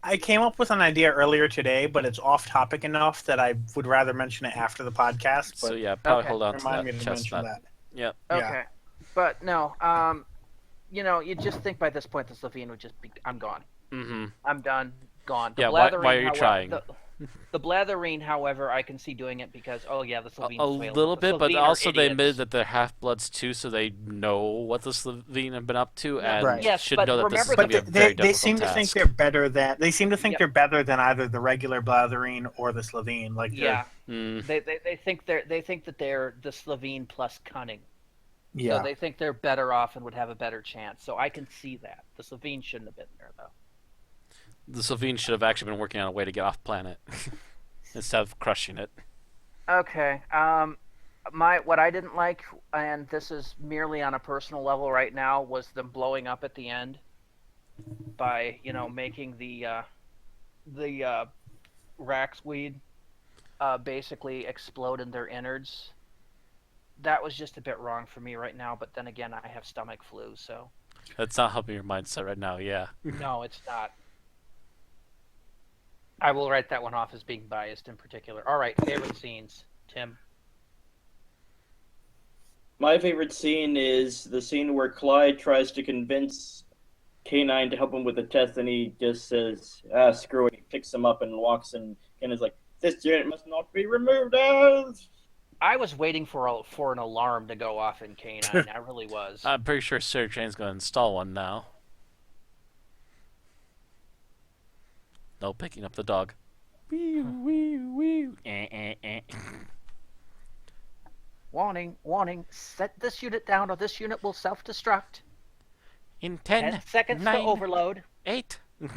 I came up with an idea earlier today, but it's off topic enough that I would rather mention it after the podcast. But So yeah, probably Okay. hold on to remind me that to mention chestnut. that. Yep. Okay. Yeah. But no, you just think by this point that Levine would just be, I'm gone. Mm-hmm. I'm done, gone. The Yeah, why Blathering, are you however, trying? The Blatherine, however, I can see doing it because, the Slitheen A failed. little The bit, but Slitheen are also they idiots. admitted that they're half-bloods too, so they know what the Slitheen have been up to, and Right. Yes, should but know that this is remember going to be a very they difficult seem to task. think they're better than Yep. they're better than either the regular Blatherine or the Slitheen. Like Yeah, Mm. they think that they're the Slitheen plus cunning. yeah. So they think they're better off and would have a better chance. So I can see that. The Slitheen shouldn't have been there though. The Slitheen should have actually been working on a way to get off planet instead of crushing it. Okay. What I didn't like, and this is merely on a personal level right now, was them blowing up at the end by making the Raxweed basically explode in their innards. That was just a bit wrong for me right now. But then again, I have stomach flu, so That's not helping your mindset right now, yeah. no, it's not. I will write that one off as being biased in particular. All right, favorite scenes, Tim. My favorite scene is the scene where Clyde tries to convince K9 to help him with the test, and he just says, screw it. He picks him up and walks in, and is like, this unit must not be removed as... I was waiting for an alarm to go off in K9. I really was. I'm pretty sure Sir Jane's going to install one now. No, picking up the dog. Wee, wee, wee. Warning, warning. Set this unit down or this unit will self-destruct. In 10 seconds to overload. 8. If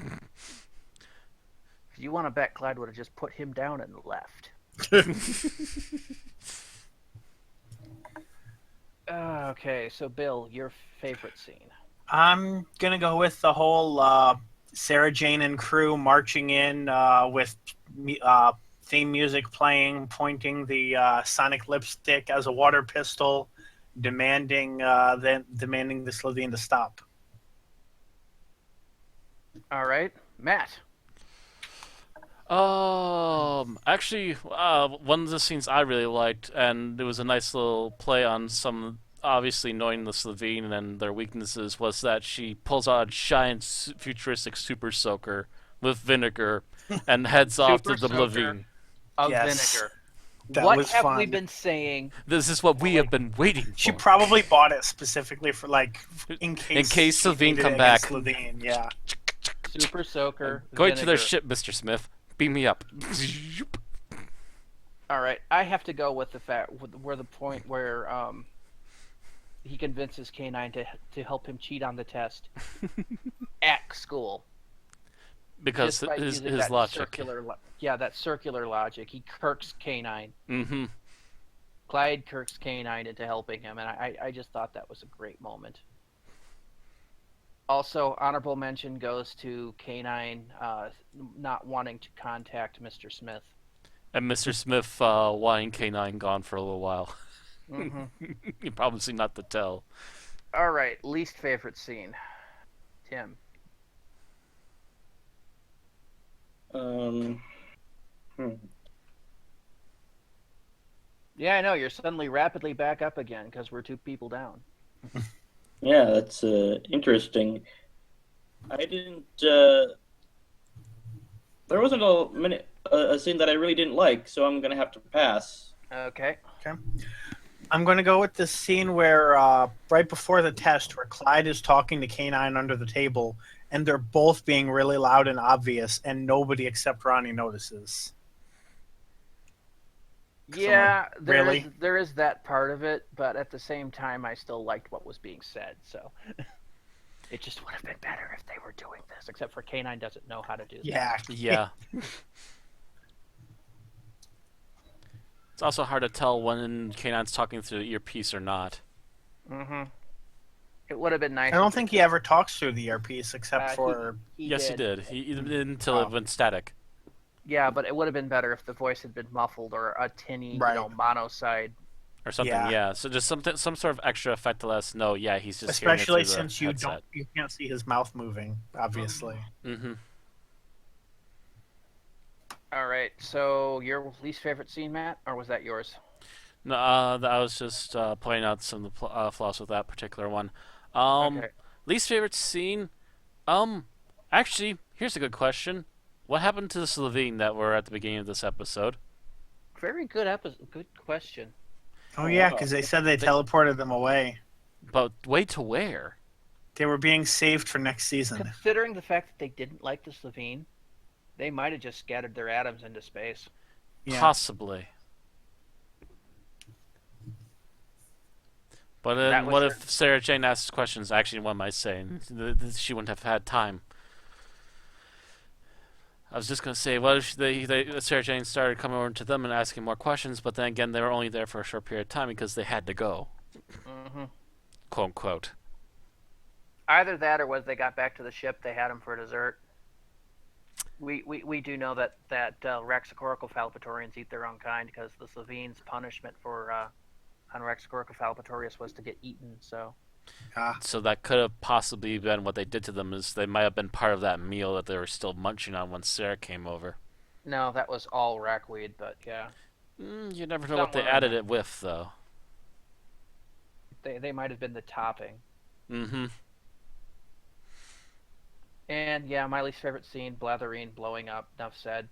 you want to bet, Clyde would have just put him down and left. Okay, so Bill, your favorite scene. I'm gonna go with the whole Sarah Jane and crew marching in with theme music playing, pointing the sonic lipstick as a water pistol, demanding the Slitheen to stop. All right, Matt. Actually, one of the scenes I really liked, and it was a nice little play on some, obviously knowing the Slitheen and their weaknesses, was that she pulls out a giant futuristic super soaker with vinegar and heads off to the Super soaker. Slitheen. Of Yes. vinegar. That What was have fun. we been saying? This is what we have been waiting for. She probably bought it specifically for in case case Slitheen she needed come it back. against Slitheen, yeah. Super soaker. Going to their vinegar. ship, Mr. Smith. Beam me up. All right, I have to go with the point where he convinces K9 to help him cheat on the test at school. Because Just by his using that logic. that circular logic. He kirks K9. Mm-hmm. Clyde kirks K9 into helping him, and I just thought that was a great moment. Also, honorable mention goes to K9 not wanting to contact Mr. Smith. And Mr. Smith wanting K9 gone for a little while. Mm-hmm. You probably not to tell. All right, least favorite scene. Tim. Yeah, I know. You're suddenly rapidly back up again because we're 2 people down. Yeah, that's interesting. I didn't. There wasn't a scene that I really didn't like, so I'm gonna have to pass. Okay. I'm going to go with the scene where right before the test, where Clyde is talking to K9 under the table, and they're both being really loud and obvious, and nobody except Ronnie notices. Yeah, Really? there is that part of it, but at the same time, I still liked what was being said. So it just would have been better if they were doing this, except for K9 doesn't know how to do that. Yeah. Yeah. It's also hard to tell when K9's talking through the earpiece or not. Mm-hmm. It would have been nice. I don't think he ever talks through the earpiece except for. Yes, he did. He did until it went static. Yeah, but it would have been better if the voice had been muffled or a tinny, Right. mono side. Or something, Yeah. yeah. So just some sort of extra effect to let us know, yeah, he's just hearing it Especially through the since you headset. you can't see his mouth moving, obviously. Mm-hmm. All right, so your least favorite scene, Matt, or was that yours? No, I was just pointing out some of the flaws with that particular one. Okay. Least favorite scene? Actually, here's a good question. What happened to the Slitheen that were at the beginning of this episode? Very good episode. Good question. Oh yeah, because they said they teleported them away. But wait to where? They were being saved for next season. Considering the fact that they didn't like the Slitheen, they might have just scattered their atoms into space. Yeah. Possibly. But what if Sarah Jane asks questions? Actually, what am I saying? She wouldn't have had time. I was just going to say, what if Sarah Jane started coming over to them and asking more questions, but then again, they were only there for a short period of time because they had to go. Mm-hmm. Quote, unquote. Either that or was they got back to the ship, they had them for dessert. We do know that Raxacoricophalopatorians eat their own kind because the Slitheen's punishment for on Raxacoricophalopatorius was to get eaten, so... So that could have possibly been what they did to them, is they might have been part of that meal that they were still munching on when Sarah came over. No, that was all rackweed, but yeah. You never know what they added it with, though. They might have been the topping. Mm-hmm. And yeah, my least favorite scene, Blatherine blowing up, enough said.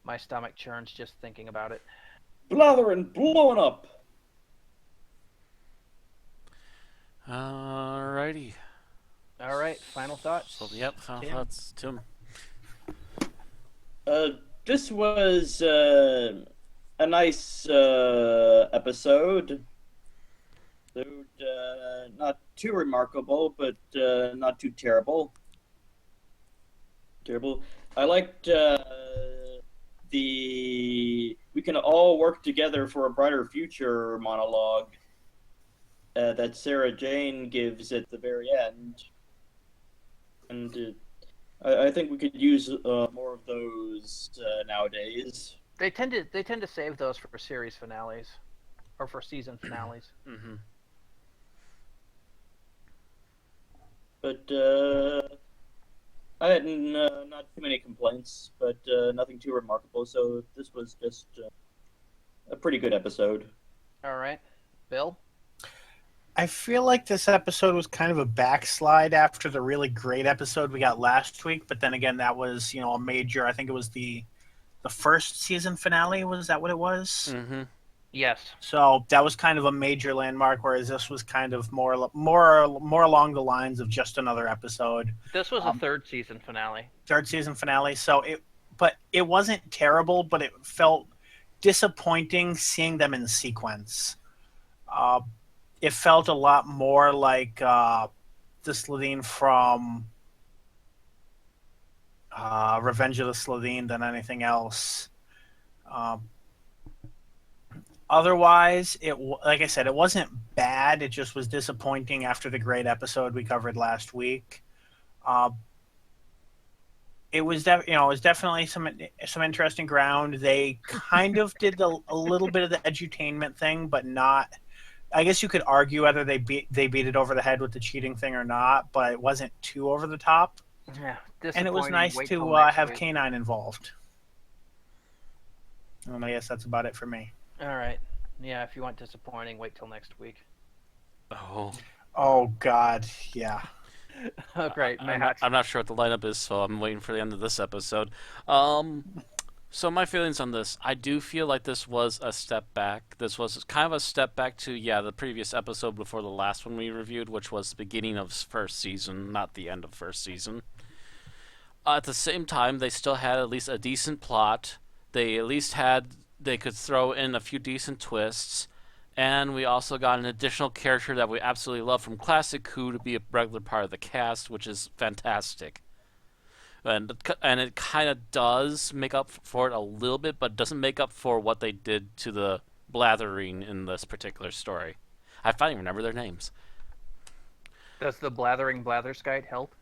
My stomach churns just thinking about it. Blathering blowing up. Alrighty. All right, final thoughts. So, yep, final thoughts. Tim. This was a nice episode. Not too remarkable, but not too terrible. I liked the "we can all work together for a brighter future" monologue that Sarah Jane gives at the very end, and I think we could use more of those nowadays. They tend to save those for series finales, or for season finales. Mm-hmm. But I had not too many complaints, but nothing too remarkable. So this was just a pretty good episode. All right, Bill. I feel like this episode was kind of a backslide after the really great episode we got last week. But then again, that was, a major. I think it was the first season finale. Was that what it was? Mm-hmm. Yes. So that was kind of a major landmark, whereas this was kind of more along the lines of just another episode. This was a third season finale. Third season finale. So it wasn't terrible, but it felt disappointing seeing them in sequence. It felt a lot more like the Slitheen from Revenge of the Slitheen than anything else. Otherwise, like I said, it wasn't bad. It just was disappointing after the great episode we covered last week. It was definitely some interesting ground. They kind of did a little bit of the edutainment thing, but not. I guess you could argue whether they beat it over the head with the cheating thing or not, but it wasn't too over the top. Yeah, and it was nice Wait to till next have week. K9 involved. I guess that's about it for me. All right. Yeah, if you want disappointing, wait till next week. Oh God, yeah. Oh, great. I'm not sure what the lineup is, so I'm waiting for the end of this episode. So my feelings on this, I do feel like this was a step back. This was kind of a step back to, the previous episode before the last one we reviewed, which was the beginning of first season, not the end of first season. At the same time, they still had at least a decent plot. They could throw in a few decent twists. And we also got an additional character that we absolutely love from Classic Who to be a regular part of the cast, which is fantastic. And it kind of does make up for it a little bit, but doesn't make up for what they did to the Blathering in this particular story. I finally remember their names. Does the blathering blatherskite help?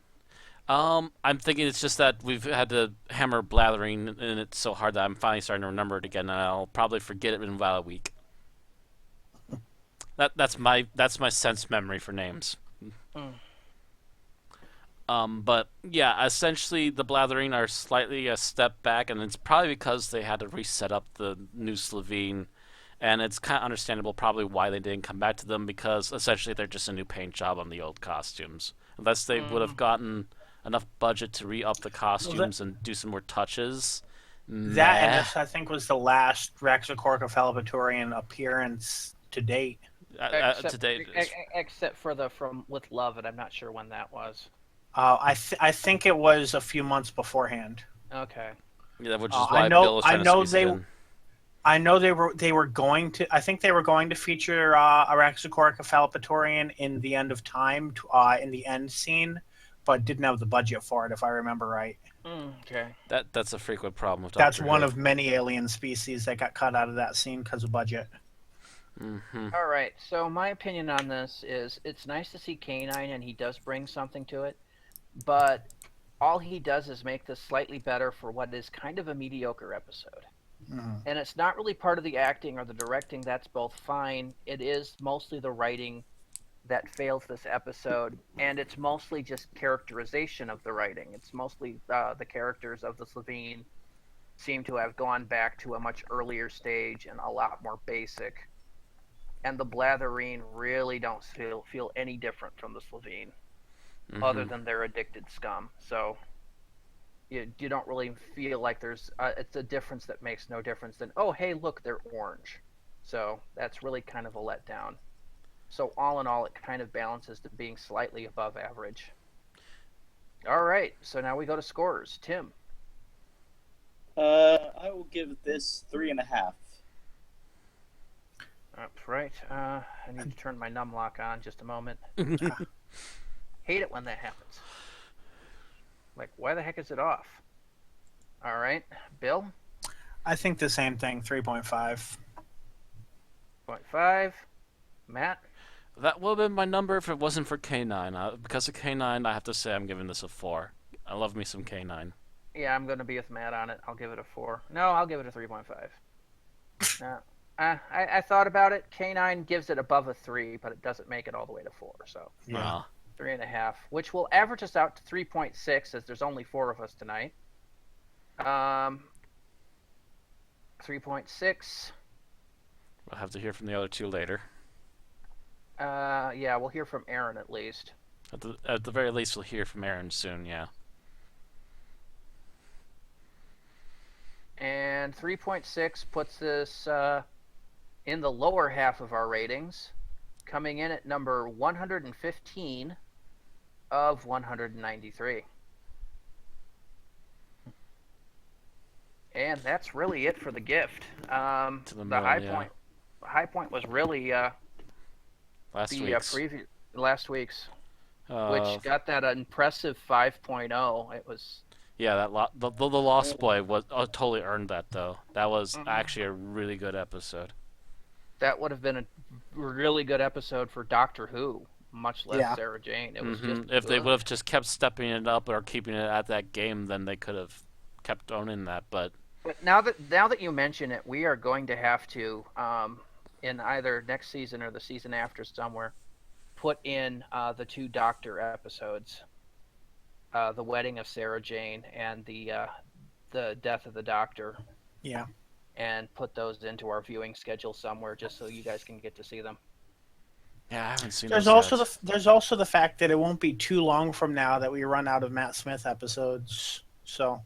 I'm thinking it's just that we've had to hammer Blathering in it so hard that I'm finally starting to remember it again, and I'll probably forget it in about a week. That's my sense memory for names. But yeah, essentially the Blathering are slightly a step back, and it's probably because they had to reset up the new Slitheen, and it's kind of understandable probably why they didn't come back to them, because essentially they're just a new paint job on the old costumes. Unless they would have gotten enough budget to re-up the costumes and do some more touches. That and this, I think, was the last Raxacorica Fallibatorian appearance to date. To date, except for the From With Love, and I'm not sure when that was. I think it was a few months beforehand. Okay. Yeah, which is why Bill was trying to squeeze it in. I know they were going to. I think they were going to feature a Raxacorica Fallibatorian in the End of Time, in the end scene, but didn't have the budget for it, if I remember right. Okay. That's a frequent problem with That's Doctor one Who. of many alien species that got cut out of that scene because of budget. Mm-hmm. All right. So my opinion on this is it's nice to see K9, and he does bring something to it, but all he does is make this slightly better for what is kind of a mediocre episode. Mm-hmm. And it's not really part of the acting or the directing. That's both fine. It is mostly the writing that fails this episode, and it's mostly just characterization of the writing. It's mostly the characters of the Slitheen seem to have gone back to a much earlier stage and a lot more basic. And the Blathereen really don't feel any different from the Slitheen, other than they're addicted scum. So you don't really feel like there's it's a difference that makes no difference than, oh, hey, look, they're orange. So that's really kind of a letdown. So all in all, it kind of balances to being slightly above average. All right, so now we go to scores. Tim. I will give this 3.5. That's right. I need to turn my numlock on just a moment. Hate it when that happens. Like, why the heck is it off? All right, Bill. I think the same thing, 3.5. 0.5. Matt. That would have been my number if it wasn't for K9. Because of K9, I have to say I'm giving this a 4. I love me some K9. Yeah, I'm going to be with Matt on it. I'll give it a 4. No, I'll give it a 3.5. I thought about it. K9 gives it above a 3, but it doesn't make it all the way to 4. So Yeah. 3.5, which will average us out to 3.6, as there's only 4 of us tonight. 3.6. We'll have to hear from the other two later. Yeah, we'll hear from Aaron at least. At the very least, we'll hear from Aaron soon, yeah. And 3.6 puts this in the lower half of our ratings, coming in at number 115 of 193. And that's really it for the gift. The high point was really last week's, which got that impressive 5.0. It was. Yeah, the Lost Boy was totally earned that though. That was actually a really good episode. That would have been a really good episode for Doctor Who, much less Sarah Jane. It was just if they would have just kept stepping it up or keeping it at that game, then they could have kept owning that. But now that you mention it, we are going to have to, in either next season or the season after somewhere, put in the 2 Doctor episodes. The wedding of Sarah Jane and the death of the Doctor. Yeah. And put those into our viewing schedule somewhere, just so you guys can get to see them. Yeah, I haven't seen. There's also the fact that it won't be too long from now that we run out of Matt Smith episodes. So.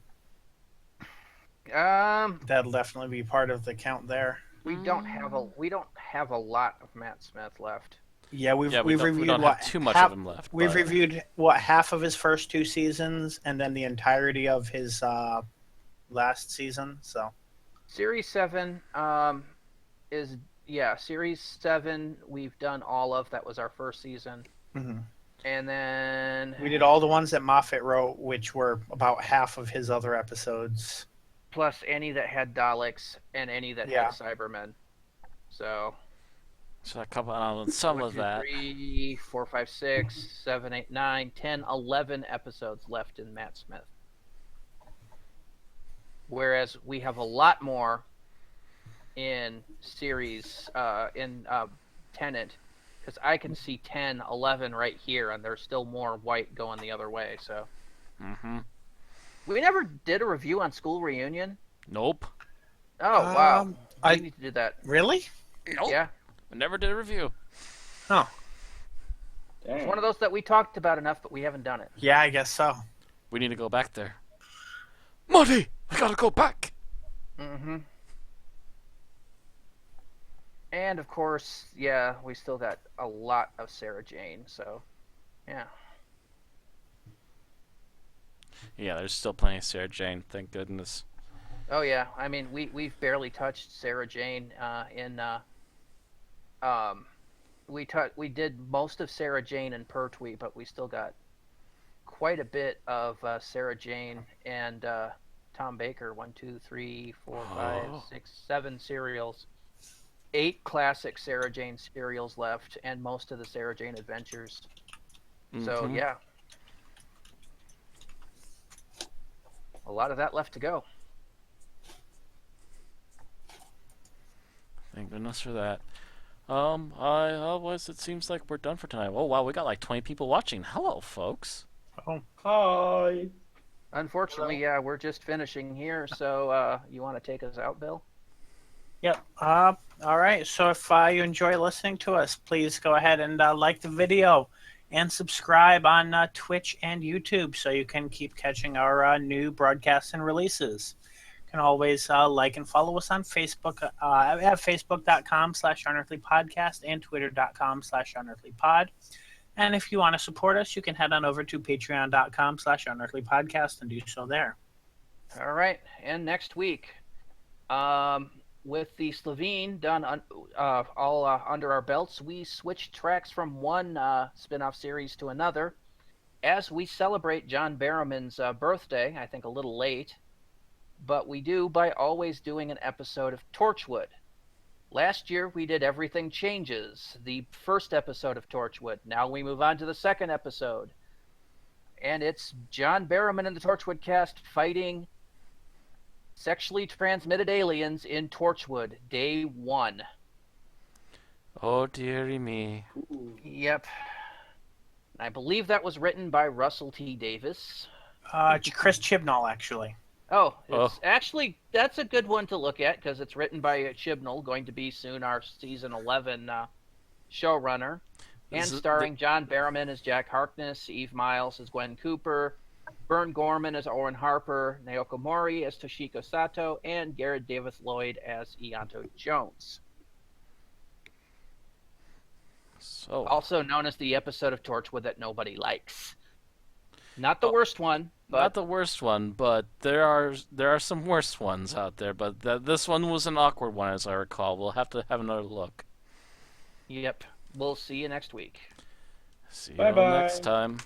That'll definitely be part of the count there. We don't have a lot of Matt Smith left. Yeah, we've reviewed we don't have too much of him left. We've reviewed half of his first 2 seasons, and then the entirety of his last season. So, Series 7 Series 7 we've done all of. That was our first season, and then we did all the ones that Moffat wrote, which were about half of his other episodes, plus any that had Daleks and any that had Cybermen. So a couple on some 1, of 2, that. 3, 4, 5, 6, 7, 8, 9, 10, 11 episodes left in Matt Smith. Whereas we have a lot more in series, Tenet, because I can see 10, 11 right here, and there's still more white going the other way. So, we never did a review on School Reunion. Nope. Oh wow! I need to do that. Really? Nope. Yeah. I never did a review. Oh. It's one of those that we talked about enough, but we haven't done it. Yeah, I guess so. We need to go back there. Marty, I gotta go back. Mm-hmm. And of course, yeah, we still got a lot of Sarah Jane, so yeah. Yeah, there's still plenty of Sarah Jane, thank goodness. Oh yeah, I mean we've barely touched Sarah Jane we did most of Sarah Jane in Pertwee, but we still got quite a bit of Sarah Jane and Tom Baker. 1, 2, 3, 4, 5, 6, 7 serials. 8 classic Sarah Jane serials left, and most of the Sarah Jane adventures. So yeah, a lot of that left to go. Thank goodness for that. Otherwise it seems like we're done for tonight. Oh wow, we got like 20 people watching. Hello, folks. Oh. Hi. Unfortunately, yeah, we're just finishing here, so you want to take us out, Bill? Yep. All right. So if you enjoy listening to us, please go ahead and like the video and subscribe on Twitch and YouTube so you can keep catching our new broadcasts and releases. You can always like and follow us on Facebook at facebook.com/unearthlypodcast and twitter.com/unearthlypod. And if you want to support us, you can head on over to patreon.com/unearthlypodcast and do so there. All right, and next week, with the Slitheen done all under our belts, we switched tracks from one spin-off series to another as we celebrate John Barrowman's birthday. I think a little late, but we do by always doing an episode of Torchwood. Last year we did Everything Changes, the first episode of Torchwood. Now we move on to the second episode, and it's John Barrowman and the Torchwood cast fighting sexually transmitted aliens in Torchwood, Day 1. Oh dearie me. Yep. I believe that was written by Russell T. Davis. Chris Chibnall, actually. Oh, it's actually, that's a good one to look at because it's written by Chibnall, going to be soon our season 11 showrunner, and starring John Barrowman as Jack Harkness, Eve Miles as Gwen Cooper, Vern Gorman as Oren Harper, Naoko Mori as Toshiko Sato, and Garrett Davis Lloyd as Ianto Jones. So, Also known as the episode of Torchwood that nobody likes. Not the worst one, but not the worst one, but there are some worse ones out there. But this one was an awkward one, as I recall. We'll have to have another look. Yep. We'll see you next week. See you Bye-bye. next time.